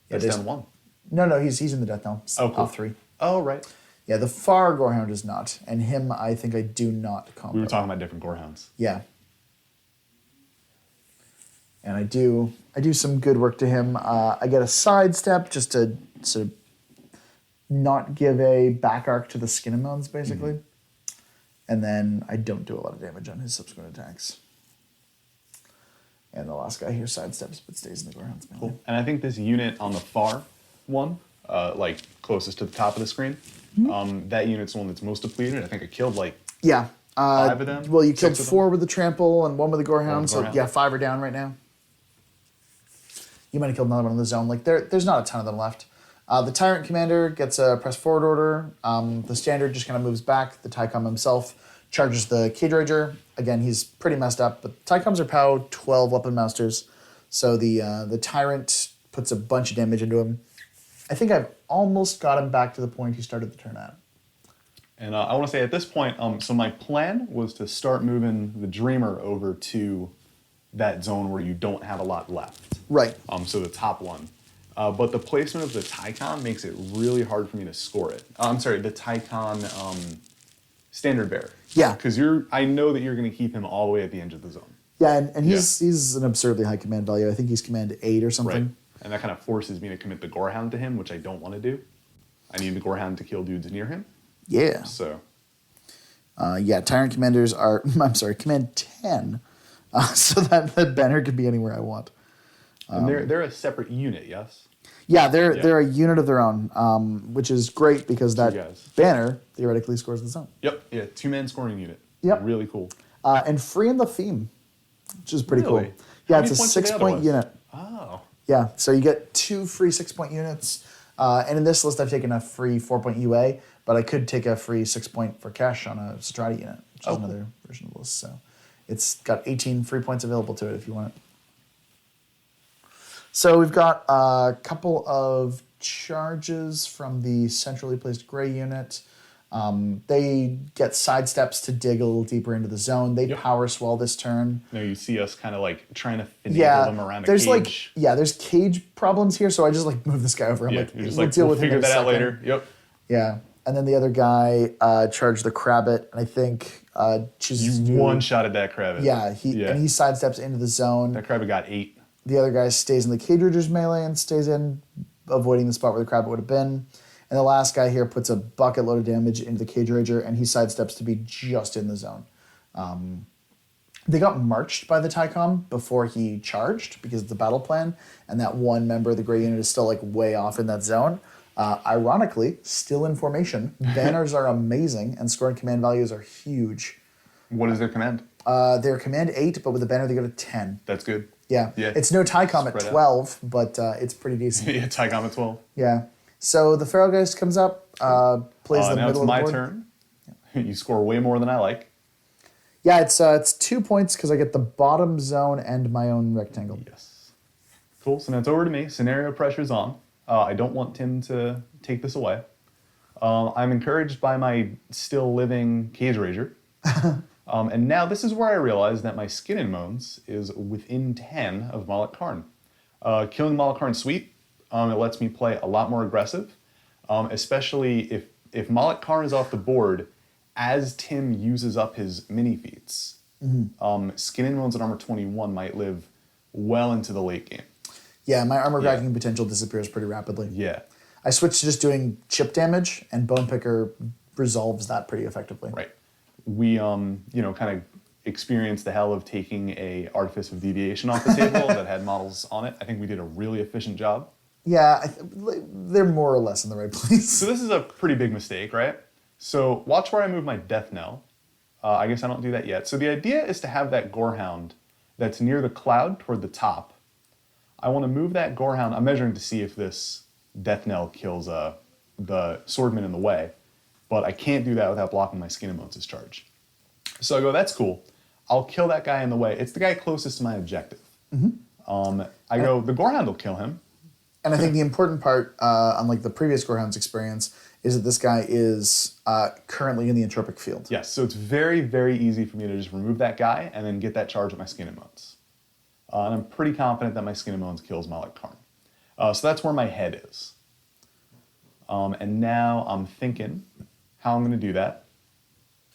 Yeah, Dice down 1. No, he's in the death now. Oh, cool. Off 3. Oh, right. Yeah, the far Gorehound is not, and him I think I do not combo. We were talking about different Gorehounds. Yeah. And I do some good work to him. I get a sidestep just to sort of not give a back arc to the skin amounts, basically. And then I don't do a lot of damage on his subsequent attacks. And the last guy here sidesteps but stays in the Gorehound's melee. Cool. And I think this unit on the far one, like closest to the top of the screen, that unit's the one that's most depleted. I think I killed like Yeah. 5 of them? Well, you killed 6 of them? 4 with the trample and 1 with the Gorehound, so Gorehound. yeah, 5 are down right now. You might have killed another one in the zone. Like there's not a ton of them left. The Tyrant Commander gets a press forward order. The Standard just kind of moves back. The Tycom himself charges the Cage Rager. Again, he's pretty messed up, but Tycoms are POW 12 Weapon Masters, so the Tyrant puts a bunch of damage into him. I think I've almost got him back to the point he started the turn at. And I want to say at this point, so my plan was to start moving the Dreamer over to that zone where you don't have a lot left. Right. So the top one. But the placement of the Tycon makes it really hard for me to score it. I'm sorry, the Tycon Standard Bearer. Yeah. Because I know that you're going to keep him all the way at the edge of the zone. Yeah, and he's an absurdly high command value. I think he's command 8 or something. Right. And that kind of forces me to commit the Gorehound to him, which I don't want to do. I need the Gorehound to kill dudes near him. Yeah. So. Tyrant Commanders are, I'm sorry, command 10. So that banner could be anywhere I want. And they're a separate unit, yes? Yeah, they're a unit of their own, which is great because that guys. banner theoretically scores the zone. Yep. Yeah. 2-man scoring unit. Yep. Really cool. And free in the theme, which is pretty Really? cool. Yeah, How it's a many points are they 6-point otherwise? unit. Oh. Yeah, so you get 2 free 6-point units. And in this list, I've taken a free 4-point UA, but I could take a free 6-point for cash on a Strata unit, which is another version of the list. So it's got 18 free points available to it if you want it. So we've got a couple of charges from the centrally placed gray unit. They get sidesteps to dig a little deeper into the zone. They power swell this turn. Now you see us kind of like trying to finagle them around a there's cage. there's cage problems here, so I just like move this guy over. I'm like, you're just we'll like, deal we'll with him figure in a that out second. later. Yep. Yeah, and then the other guy charged the Crabbit, and I think chooses You to do- one-shotted that Crabbit. Yeah, he sidesteps into the zone. That Crabbit got 8. The other guy stays in the Cage Rager's melee and stays in, avoiding the spot where the Crabbit would have been. And the last guy here puts a bucket load of damage into the Cage Rager, and he sidesteps to be just in the zone. They got marched by the Tycom before he charged because it's a battle plan, and that one member of the gray unit is still like way off in that zone. Ironically, still in formation. Banners are amazing, and score and command values are huge. What is their command? They're command 8, but with a banner they go to 10. That's good. Yeah. Yeah. It's no Tycom at Spread out. 12, but it's pretty decent. Yeah, Tycom at 12. Yeah. So the Feralgeist comes up, plays the Now middle it's my of the board. turn. You score way more than I like. Yeah, it's 2 points because I get the bottom zone and my own rectangle. Yes. Cool. So now it's over to me. Scenario pressure's on. I don't want Tim to take this away. I'm encouraged by my still living Cage Rager. And now this is where I realize that my Skin and Moans is within 10 of Molik Karn. Killing Molik Karn's sweet. It lets me play a lot more aggressive, especially if Molik Karn is off the board as Tim uses up his mini feats. Skin and Moans at armor 21 might live well into the late game. Yeah, my armor cracking potential disappears pretty rapidly. Yeah. I switched to just doing chip damage, and Bone Picker resolves that pretty effectively. Right. We, kind of experienced the hell of taking a Artifice of Deviation off the table that had models on it. I think we did a really efficient job. Yeah, they're more or less in the right place. So this is a pretty big mistake, right? So watch where I move my Death Knell. I guess I don't do that yet. So the idea is to have that Gorehound that's near the cloud toward the top. I want to move that Gorehound. I'm measuring to see if this Death Knell kills the Swordman in the way, but I can't do that without blocking my Skin and Bones' charge. So I go, that's cool. I'll kill that guy in the way. It's the guy closest to my objective. I go, the Gorehound will kill him. And I think the important part, unlike the previous Gorehound's experience, is that this guy is currently in the entropic field. Yes, so it's very, very easy for me to just remove that guy and then get that charge with my Skin and Bones. And I'm pretty confident that my Skin and Bones kills Molik Karn. So that's where my head is. And now I'm thinking how I'm going to do that.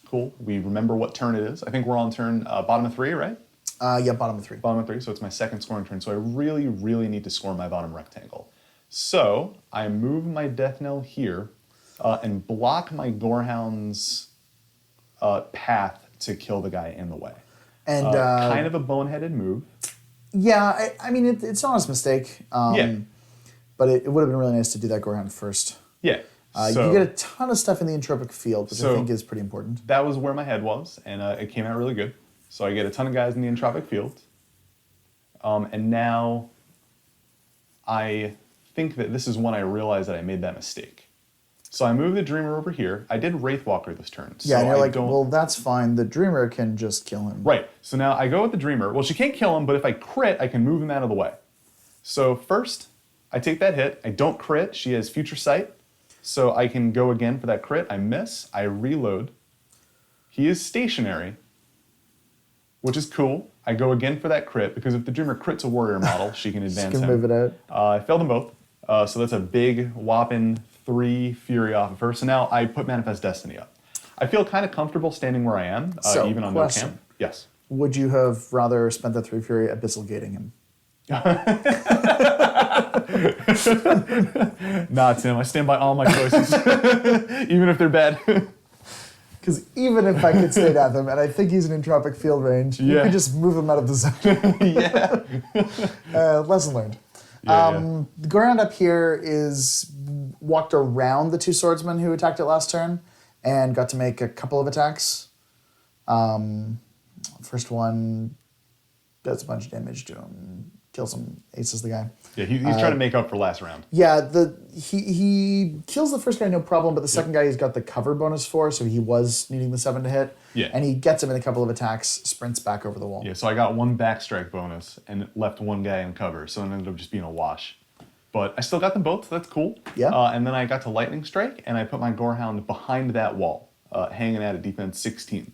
Cool. We remember what turn it is. I think we're on turn bottom of 3, right? Yeah, bottom of 3. Bottom of 3, so it's my second scoring turn. So I really, really need to score my bottom rectangle. So I move my Death Knell here and block my Gorehound's path to kill the guy in the way. And kind of a boneheaded move. Yeah, I mean, it's an honest mistake. But it would have been really nice to do that Gorehound first. Yeah. You get a ton of stuff in the entropic field, which I think is pretty important. That was where my head was, and it came out really good. So I get a ton of guys in the entropic field. And now I think that this is when I realized that I made that mistake. So I moved the Dreamer over here. I did Wraithwalker this turn. Yeah, so and you're I like, don't... well, that's fine. The Dreamer can just kill him. Right. So now I go with the Dreamer. Well, she can't kill him, but if I crit, I can move him out of the way. So first, I take that hit. I don't crit. She has Future Sight. So I can go again for that crit. I miss. I reload. He is stationary, which is cool. I go again for that crit, because if the Dreamer crits a warrior model, she can advance She can him. move it out. I failed them both. So that's a big whopping 3 Fury off of her. So now I put Manifest Destiny up. I feel kind of comfortable standing where I am, even on no camp. Yes. Would you have rather spent that 3 Fury abyssal gating him? Nah, Tim, I stand by all my choices, even if they're bad. Because even if I could stay at him, and I think he's in entropic field range, you could just move him out of the zone. Yeah. Lesson learned. The Gorehound up here is walked around the two swordsmen who attacked it last turn and got to make a couple of attacks. First one does a bunch of damage to him, kills him, aces the guy. Yeah, he's trying to make up for last round. Yeah, he kills the first guy no problem, but the second guy he's got the cover bonus for, so he was needing the 7 to hit. Yeah. And he gets him in a couple of attacks, sprints back over the wall. Yeah, so I got 1 backstrike bonus and left 1 guy in cover, so it ended up just being a wash. But I still got them both, so that's cool. Yeah. And then I got to lightning strike, and I put my Gorehound behind that wall, hanging at a defense 16.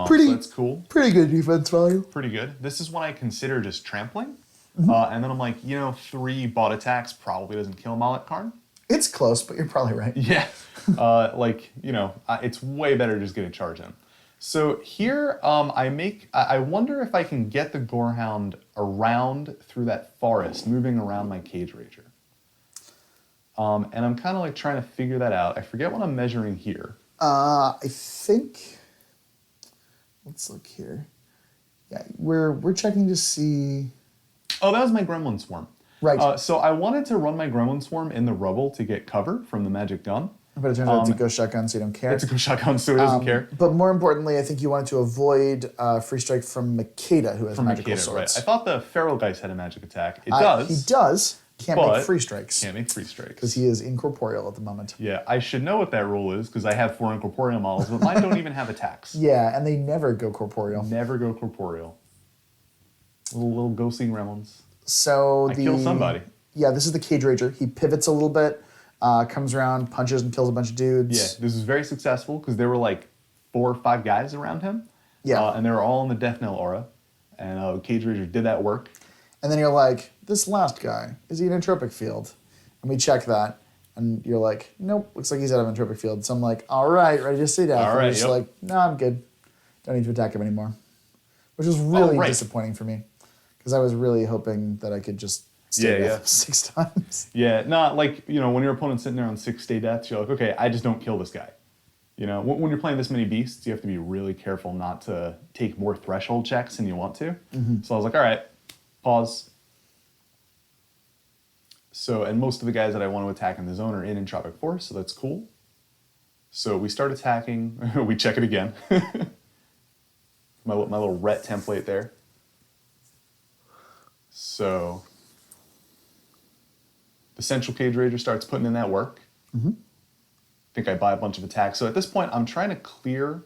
So that's cool. Pretty good defense value. Pretty good. This is what I consider just trampling. Mm-hmm. And then I'm like, 3 bot attacks probably doesn't kill Molik Karn. It's close, but you're probably right. Yeah. It's way better to just get a charge in. So here, I wonder if I can get the Gorehound around through that forest, moving around my Cage Rager. And I'm kind of like trying to figure that out. I forget what I'm measuring here. I think... Let's look here. Yeah, we're checking to see... Oh, that was my Gremlin Swarm. Right. So I wanted to run my Gremlin Swarm in the rubble to get cover from the magic gun. But it turns out it's a ghost shotgun, so you don't care. It's a ghost shotgun, so it doesn't care. But more importantly, I think you wanted to avoid free strike from Makeda, who has magical Makeda, swords. right. I thought the Feralgeist had a magic attack. It does. He does. Can't make free strikes. Can't make free strikes. Because he is incorporeal at the moment. Yeah, I should know what that rule is because I have 4 incorporeal models, but mine don't even have attacks. Yeah, and they never go corporeal. Never go corporeal. Little ghostly gremlins. So I kill somebody. Yeah, this is the Cage Rager. He pivots a little bit, comes around, punches and kills a bunch of dudes. Yeah, this was very successful because there were like 4 or 5 guys around him. Yeah. And they were all in the Death Knell aura. And Cage Rager did that work. And then you're like, this last guy, is he an entropic field? And we check that. And you're like, nope, looks like he's out of entropic field. So I'm like, all right, ready to see that. All right, and you're just like, no, I'm good. Don't need to attack him anymore. Which was really disappointing for me. Because I was really hoping that I could just stay death 6 times. Yeah, not like, when your opponent's sitting there on 6 stay deaths, you're like, okay, I just don't kill this guy. When you're playing this many beasts, you have to be really careful not to take more threshold checks than you want to. Mm-hmm. So I was like, all right, pause. So, and most of the guys that I want to attack in the zone are in Entropic Force, so that's cool. So we start attacking. We check it again. my little ret template there. So the Central Cage Rager starts putting in that work. Mm-hmm. I think I buy a bunch of attacks. So at this point, I'm trying to clear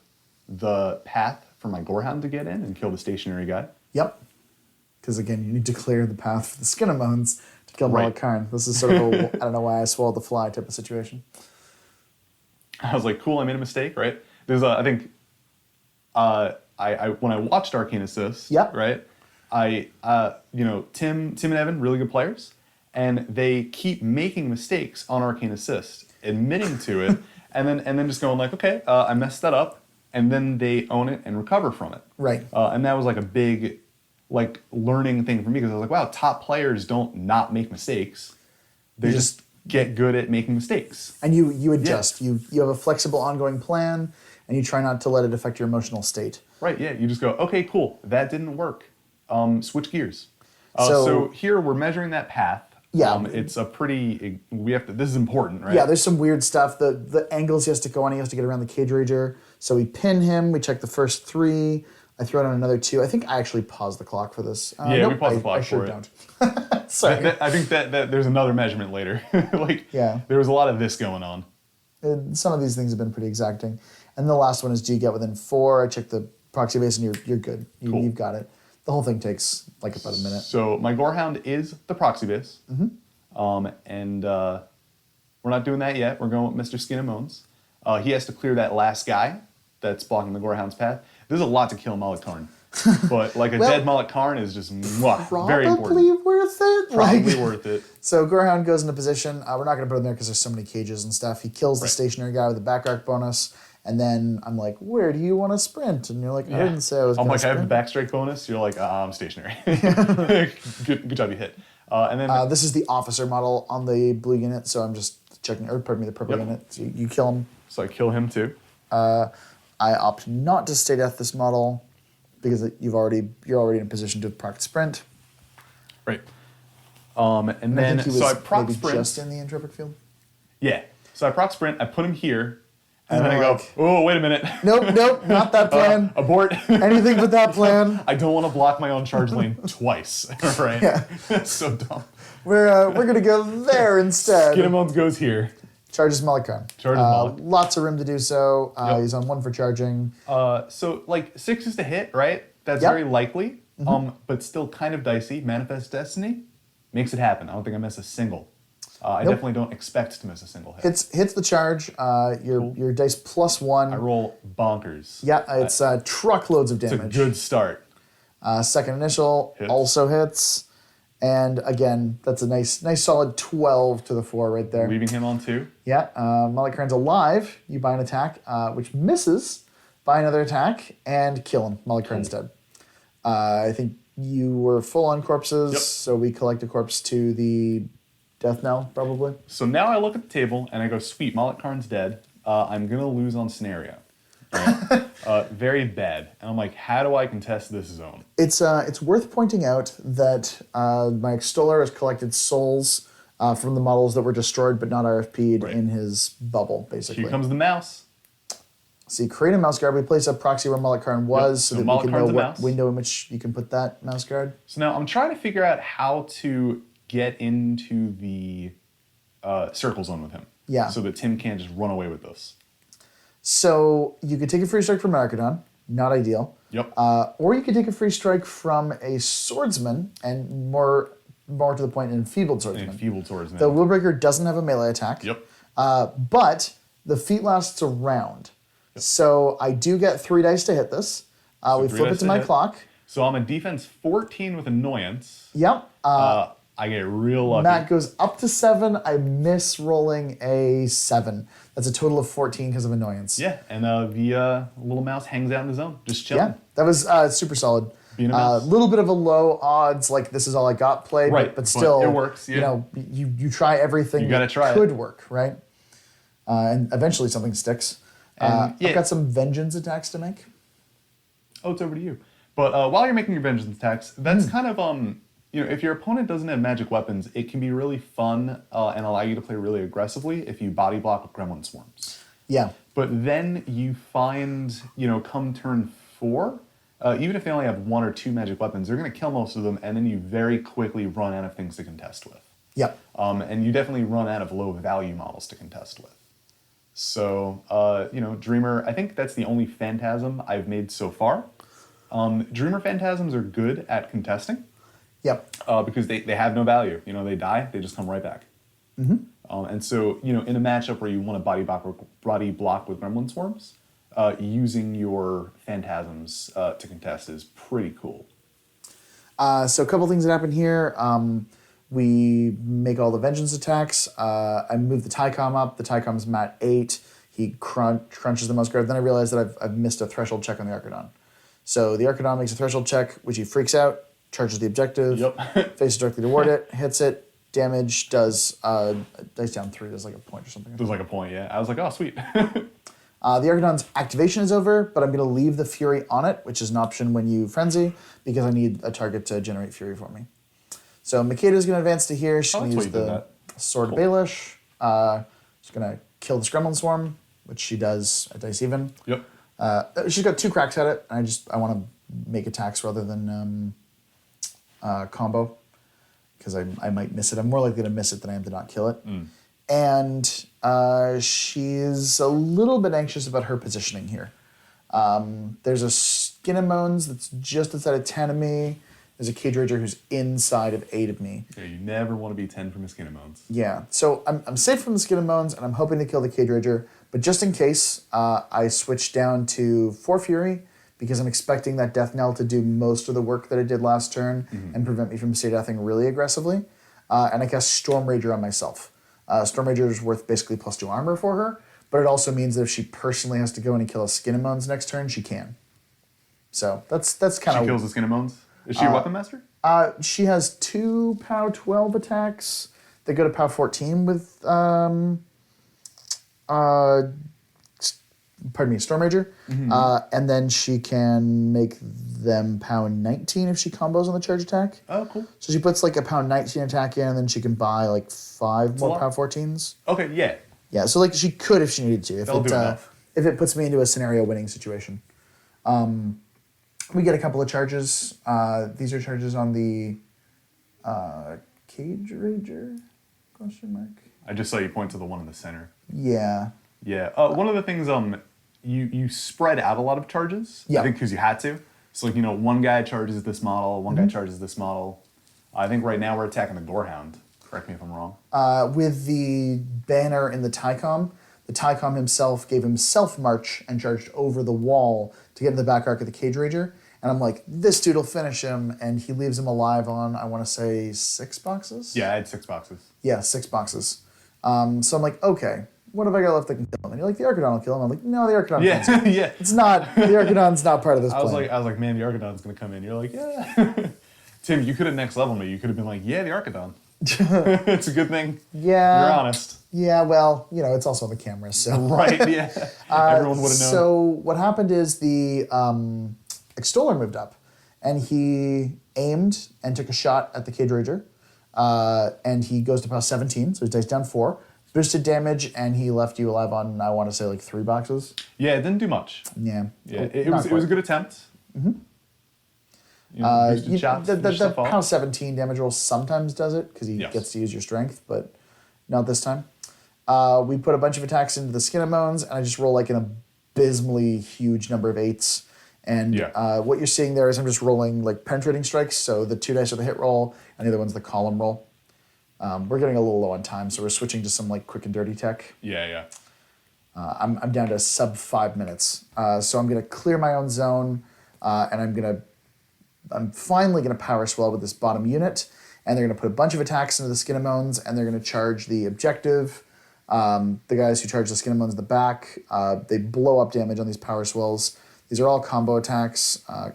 the path for my Gorehound to get in and kill the stationary guy. Yep. Because again, you need to clear the path for the Skinnamones to kill Molik Karn. This is sort of a I don't know why I swallowed the fly type of situation. I was like, cool, I made a mistake, right? There's I think I when I watched Arcane Assist, right? Tim and Evan, really good players, and they keep making mistakes on Arcane Assist, admitting to it, and then just going like, okay, I messed that up, and then they own it and recover from it. Right. And that was like a big learning thing for me because I was like, wow, top players don't not make mistakes. They just get good at making mistakes. And you adjust. Yeah. You have a flexible ongoing plan, and you try not to let it affect your emotional state. Right, yeah. You just go, okay, cool, that didn't work. Switch gears. So here we're measuring that path. Yeah. It's a pretty, this is important, right? Yeah, there's some weird stuff. The angles he has to go on, he has to get around the Cage Rager. So we pin him, we check the first 3, I throw down another 2. I think I actually paused the clock for this. We paused the clock for it. I sure don't. Sorry. I think that there's another measurement later. There was a lot of this going on. Some of these things have been pretty exacting. And the last one is, do you get within 4? I check the proxy base and you're good. You've got it. The whole thing takes like about a minute. So my Gorehound is the proxy base. Mm-hmm. And we're not doing that yet. We're going with Mr. Skin and Moans. He has to clear that last guy that's blocking the Gorehound's path. There's a lot to kill Molik Karn. But a dead Molik Karn is just very important. Probably worth it. Probably worth it. So Gorehound goes into position. We're not going to put him there because there's so many cages and stuff. He kills the stationary guy with a back arc bonus. And then I'm like, where do you want to sprint? And you're like, I didn't say I was going to sprint. I have the backstrike bonus. You're like, I'm stationary. good job, you hit. And then this is the officer model on the blue unit, so I'm just checking, or pardon me, the purple unit. So you kill him. So I kill him too. I opt not to stay death this model because you're already in a position to proc sprint. Right. And I then, think he was so I proc maybe sprint. just in the entropic field. Yeah. So I proc sprint, I put him here, and And then I I'm go, like, oh, wait a minute. Nope, not that plan. Abort. Anything but that plan. I don't want to block my own charge lane twice, right? Yeah. So dumb. We're gonna go there instead. Skinnamones goes here. Charges Molik. Charges Molik. Lots of room to do so. Yep. He's on 1 for charging. So like 6 is to hit, right? That's Yep. very likely, but still kind of dicey. Manifest Destiny makes it happen. I don't think I miss a single. I definitely don't expect to miss a single hit. Hits the charge. Your dice +1. I roll bonkers. Yeah, it's truckloads of damage. It's a good start. Second initial Hits. also hits. And again, that's a nice solid 12 to the 4 right there. Leaving him on 2. Yeah, Molik alive. You buy an attack, which misses. Buy another attack and kill him. Molik dead. I think you were full on corpses, Yep. so we collect a corpse to the death knell, probably. So now I look at the table and I go, sweet, Molik dead. I'm going to lose on scenario. Right? Very bad. And I'm like, how do I contest this zone? It's worth pointing out that my Extoller has collected souls from the models that were destroyed but not RFP'd in his bubble, basically. Here comes the mouse. So you create a mouse guard. We place a proxy where Molik was so that we can know what mouse. window in which you can put that mouse guard. So now I'm trying to figure out how to get into the circle zone with him. Yeah. So that Tim can't just run away with this. So you could take a free strike from Archidon, not ideal. Yep. Or you could take a free strike from a swordsman, and more to the point, an enfeebled swordsman. Enfeebled swordsman. The Willbreaker doesn't have a melee attack. Yep. But the feat lasts a round. Yep. So I do get 3 dice to hit this. We flip it to my clock. So I'm a defense 14 with annoyance. Yep. I get real lucky. Matt goes up to 7. I miss rolling a 7. That's a total of 14 because of annoyance. Yeah, and the little mouse hangs out in the zone, just chilling. Yeah, that was super solid. Being a mouse. Little bit of a low odds, like this is all I got play, Right, but still, it works, yeah. You know, you try everything You gotta that try it. could work, right? And eventually something sticks. And, yeah. I've got some vengeance attacks to make. Oh, it's over to you. But while you're making your vengeance attacks, that's kind of if your opponent doesn't have magic weapons, it can be really fun and allow you to play really aggressively if you body block with gremlin swarms. Yeah. But then you find, come turn 4, even if they only have 1 or 2 magic weapons, they're going to kill most of them, and then you very quickly run out of things to contest with. Yeah. And you definitely run out of low value models to contest with. So, Dreamer, I think that's the only Phantasm I've made so far. Dreamer Phantasms are good at contesting. Yep. Because they have no value. They die, they just come right back. Mm-hmm. And so, in a matchup where you want to body block with gremlin swarms, using your Phantasms to contest is pretty cool. So a couple things that happen here. We make all the vengeance attacks. I move the Tycom up. The Tycom's mat 8. He crunches the mouse guard. Then I realize that I've missed a threshold check on the Archidon. So the Archidon makes a threshold check, which he freaks out, charges the objective, faces directly toward it, hits it, damage, does dice down 3, there's like a point or something. There's like a point, yeah. I was like, oh, sweet. The Archidon's activation is over, but I'm going to leave the Fury on it, which is an option when you Frenzy, because I need a target to generate Fury for me. So Makeda is going to advance to here. She's going to use the Sword of Baelish. She's going to kill the Gremlin Swarm, which she does at dice even. Yep. She's got 2 cracks at it, and I want to make attacks rather than combo, because I might miss it. I'm more likely to miss it than I am to not kill it. And she's a little bit anxious about her positioning here. There's a Skin and Moans that's just outside of 10 of me. There's a Cage Rager who's inside of 8 of me. Yeah, you never want to be 10 from a Skin and Moans. Yeah, so I'm safe from the Skin and Moans, and I'm hoping to kill the Cage Rager. But just in case, I switch down to 4 Fury, because I'm expecting that Death Knell to do most of the work that it did last turn and prevent me from stay-deathing really aggressively. And I cast Storm Rager on myself. Storm Rager is worth basically +2 armor for her, but it also means that if she personally has to go in and kill a Skin and Moans next turn, she can. So that's kind of... She kills the Skin and Moans? Is she a Weapon Master? She has 2 POW 12 attacks. They go to POW 14 with Storm Rager. And then she can make them pound 19 if she combos on the charge attack. Oh, cool. So she puts like a pound 19 attack in, and then she can buy like 5 more pound 14s. Okay, yeah. Yeah, so like she could if she needed to. If it puts me into a scenario winning situation. We get a couple of charges. These are charges on the Cage Rager? Question mark. I just saw you point to the one in the center. Yeah. Yeah. One of the things you spread out a lot of charges. Yeah. I think because you had to. So like one guy charges this model, one guy charges this model. I think right now we're attacking the Gorehound. Correct me if I'm wrong. With the banner in the Tycom himself gave himself march and charged over the wall to get in the back arc of the Cage Rager. And I'm like, this dude will finish him, and he leaves him alive on, I want to say, 6 boxes? Yeah, I had 6 boxes. Yeah, 6 boxes. So I'm like, okay, what have I got left that can kill him? And you're like, the Archidon will kill him. I'm like, no, the Archidon can't. Yeah. It's not, the Archidon's not part of this plan. I was like, man, the Archidon's going to come in. You're like, yeah. Tim, you could have next leveled me. You could have been like, yeah, the Archidon. It's a good thing. Yeah. You're honest. Yeah, well, it's also on the camera, so. Right, yeah. Everyone would have known. So what happened is the Extoller moved up, and he aimed and took a shot at the Cage Rager, and he goes to power 17, so he dice down 4, boosted damage, and he left you alive on, I want to say, like 3 boxes. Yeah, it didn't do much. Yeah. Yeah, it was a good attempt. Mm-hmm. Boosted shots, the power 17 damage roll sometimes does it, because he Yes. gets to use your strength, but not this time. We put a bunch of attacks into the Skin and Moans, and I just roll like an abysmally huge number of 8s. And what you're seeing there is I'm just rolling like penetrating strikes. So the 2 dice are the hit roll, and the other one's the column roll. We're getting a little low on time, so we're switching to some like quick and dirty tech. Yeah. I'm down to sub 5 minutes. So I'm gonna clear my own zone, and I'm finally gonna power swell with this bottom unit, and they're gonna put a bunch of attacks into the Skin and Moans, and they're gonna charge the objective. The guys who charge the Skin and Moans in the back, they blow up damage on these power swells. These are all combo attacks. A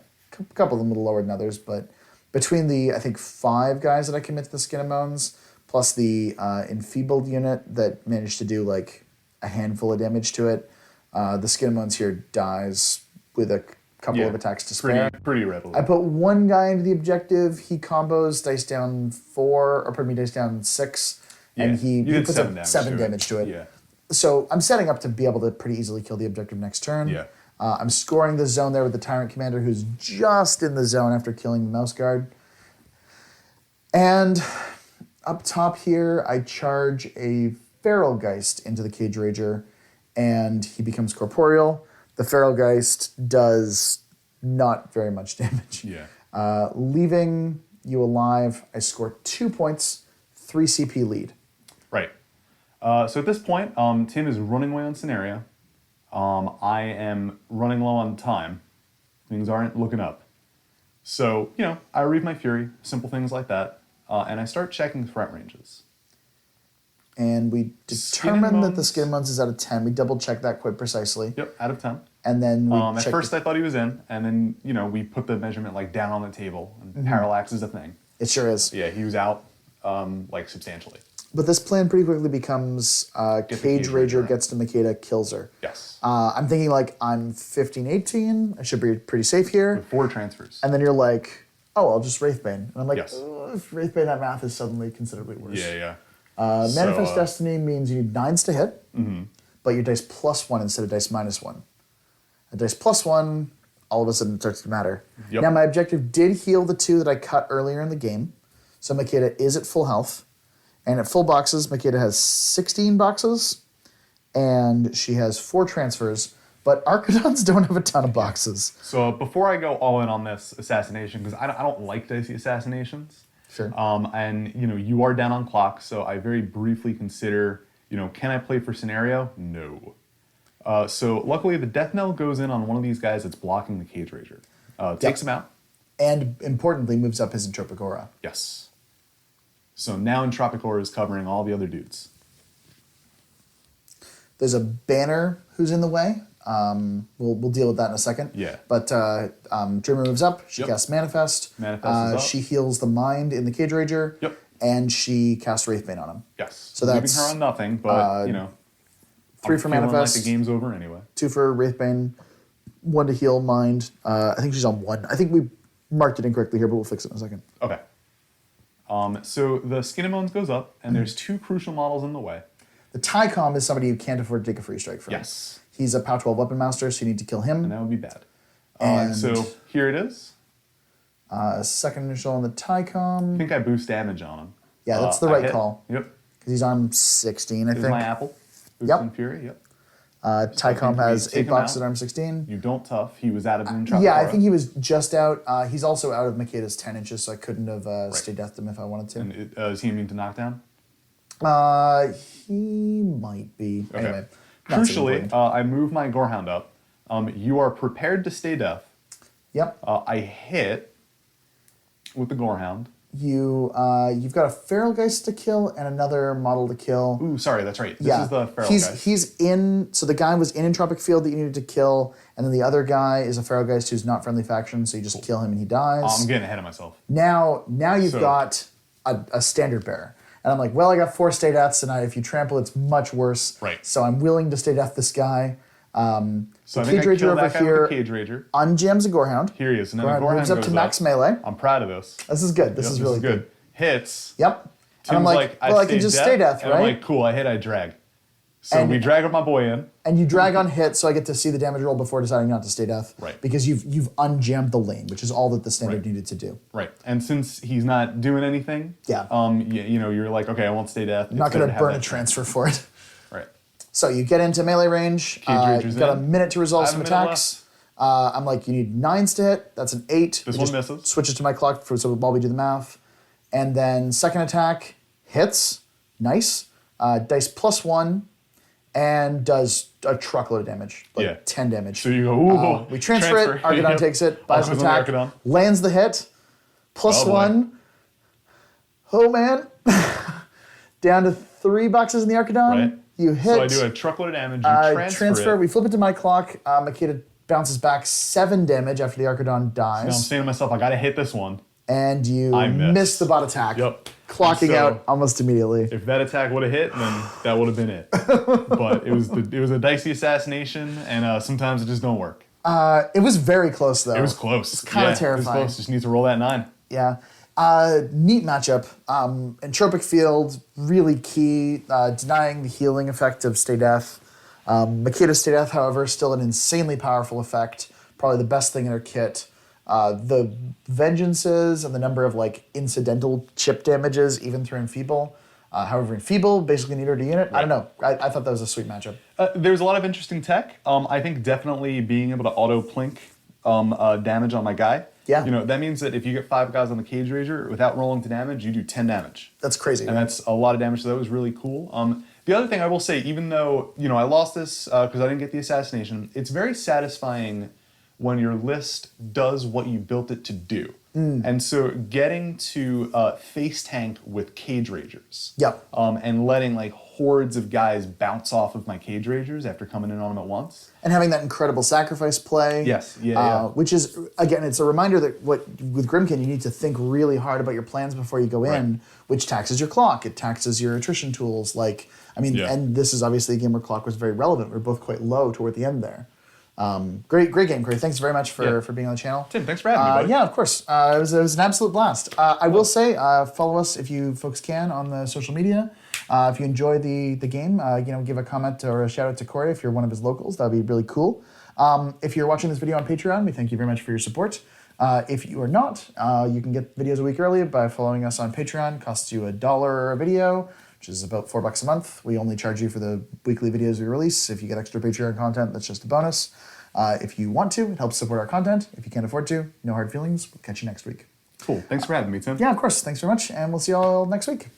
couple of them a little lower than others, but between the, I think, 5 guys that I commit to the Skin and Moans, plus the enfeebled unit that managed to do like a handful of damage to it, the Skin and Moans here dies with a couple of attacks to spare. Pretty readily. I put 1 guy into the objective. He combos dice down 6, and he puts up 7 damage to it. Yeah. So I'm setting up to be able to pretty easily kill the objective next turn. Yeah. I'm scoring the zone there with the Tyrant Commander, who's just in the zone after killing the Mouse Guard. And up top here, I charge a Feralgeist into the Cage Rager, and he becomes corporeal. The Feralgeist does not very much damage. Yeah. Leaving you alive, I score 2 points, 3 CP lead. Right. So at this point, Tim is running away on scenario. I am running low on time. Things aren't looking up. So, I read my fury, simple things like that, and I start checking threat ranges. And we determined that the Skin and Moans is out of 10. We double check that quite precisely. Yep, out of 10. And then we at first I thought he was in, and then, we put the measurement like down on the table, and parallax is a thing. It sure is. Yeah, he was out substantially. But this plan pretty quickly becomes Cage Rager gets to Makeda, kills her. Yes. I'm thinking like I'm 15-18. I should be pretty safe here. With 4 transfers. And then you're like, oh, I'll just Wraithbane. And I'm like, Yes. if Wraithbane, that math is suddenly considerably worse. Yeah. Manifest Destiny means you need 9s to hit, but your dice +1 instead of dice -1. A dice +1, all of a sudden starts to matter. Yep. Now my objective did heal the 2 that I cut earlier in the game, so Makeda is at full health. And at full boxes, Makeda has 16 boxes, and she has 4 transfers, but Archidons don't have a ton of boxes. So before I go all in on this assassination, because I don't like dicey assassinations. Sure. And, you are down on clock, so I very briefly consider, can I play for scenario? No. So luckily the death knell goes in on one of these guys that's blocking the Cage Rager. Takes him out. And importantly, moves up his Entropic Aura. Yes. So now Entropic Aura is covering all the other dudes. There's a banner who's in the way. We'll deal with that in a second. Yeah. But Dreamer moves up. She casts Manifest. Manifest is up. She heals the mind in the Cage Rager. Yep. And she casts Wraithbane on him. Yes. So that's leaving her on nothing, but, 3 for feeling Manifest. like the game's over anyway. 2 for Wraithbane. 1 to heal Mind. I think she's on 1. I think we marked it incorrectly here, but we'll fix it in a second. Okay. So the Skin and Bones goes up, and there's 2 crucial models in the way. The Tycom is somebody who can't afford to take a free strike from. Yes. He's a POW 12 Weapon Master, so you need to kill him. And that would be bad. And so here it is. Second initial on the I Tycom. think I boost damage on him. Yeah, that's the I right hit. call. Yep. Because he's on 16, I This is think. my apple. Boost Yep. and Fury, yep. Tycom has take 8 him boxes out. at arm 16. You don't tough. He was out of the Yeah, I think he was just out. He's also out of Makeda's 10 inches, so I couldn't have stay deathed him if I wanted to. And is he immune to knockdown? He might be. Okay. Anyway. not super Crucially, important. I move my Gorehound up. You are prepared to stay deaf. Yep. I hit with the Gorehound. You've got a Feralgeist to kill and another model to kill. Ooh, sorry, that's right. This is the Feralgeist. He's in. So the guy was in Entropic Field that you needed to kill, and then the other guy is a Feralgeist who's not friendly faction, so you just kill him and he dies. I'm getting ahead of myself. Now you've So- got a standard bearer. And I'm like, well, I got 4 stay deaths, and if you trample, it's much worse. Right. So I'm willing to stay death this guy. So I the think Cage I Rager killed over that guy here with the Cage Rager. unjams a Gorehound. Here he is. And then Gorehound the Gorehound moves up goes to max melee. I'm proud of this. This is good. This is really good. Hits. Yep. Tim's And I'm like, well, I can just stay death, and right? I'm like, cool, I hit, I drag. So And- we drag my boy in. And you drag on hit, so I get to see the damage roll before deciding not to stay death. Right. Because you've unjammed the lane, which is all that the standard Right. needed to do. Right. And since he's not doing anything, Yeah. you're like, okay, I won't stay death. I'm not going to burn a transfer for it. Right. So you get into melee range. Rager's You've got a in. minute to resolve I have some a minute attacks. I'm like, you need 9s to hit. That's an 8. This It one just misses. Switches to my clock so while we do the math. And then second attack hits. Nice. Dice +1 and does a truckload of damage. Like Yeah. 10 damage. So you go, ooh. We transfer it. Archidon Yep. takes it. Buys an Goes on the attack. Archidon. Lands the hit. Oh, boy. +1. Oh, man. Down to 3 boxes in the Archidon. Right. You hit. So I do a truckload of damage. You transfer it. We flip it to my clock. Makeda bounces back 7 damage after the Archidon dies. Now I'm saying to myself, I got to hit this one. And you I missed. miss the bot attack. Yep. Clocking So- out almost immediately. If that attack would have hit, then that would have been it. But it was a dicey assassination, and sometimes it just don't work. It was very close, though. It was close. It's kinda It was terrifying. close. Just need to roll that 9. Yeah. Neat matchup. Entropic Field, really key. Denying the healing effect of Stay Death. Makeda's Stay Death, however, still an insanely powerful effect. Probably the best thing in her kit. The vengeances and the number of incidental chip damages, even through Enfeeble. However, Enfeeble basically need her to unit. I don't know. I thought that was a sweet matchup. There's a lot of interesting tech. I think definitely being able to auto plink damage on my guy. Yeah. That means that if you get 5 guys on the Cage Rager without rolling to damage, you do 10 damage. That's crazy. And that's a lot of damage, so that was really cool. The other thing I will say, even though I lost this because I didn't get the assassination, it's very satisfying when your list does what you built it to do. And so getting to face tank with Cage Ragers. Yep. And letting hordes of guys bounce off of my Cage Ragers after coming in on them at once. And having that incredible sacrifice play. Yes, yeah. Which is, again, it's a reminder that with GRYMKIN, you need to think really hard about your plans before you go in, which taxes your clock. It taxes your attrition tools. And this is obviously a game where clock was very relevant. We're both quite low toward the end there. Great game, Corey. Thanks very much for being on the channel. Tim, thanks for having me, buddy. Yeah, of course. It was an absolute blast. I will say, follow us if you folks can on the social media. If you enjoy the game, give a comment or a shout out to Corey if you're one of his locals. That'd be really cool. If you're watching this video on Patreon, we thank you very much for your support. If you are not, you can get videos a week early by following us on Patreon. Costs you $1 a video, which is about $4 a month. We only charge you for the weekly videos we release. If you get extra Patreon content, that's just a bonus. If you want to, it helps support our content. If you can't afford to, no hard feelings. We'll catch you next week. Cool. Thanks for having me, Tim. Yeah, of course. Thanks very much, and we'll see you all next week.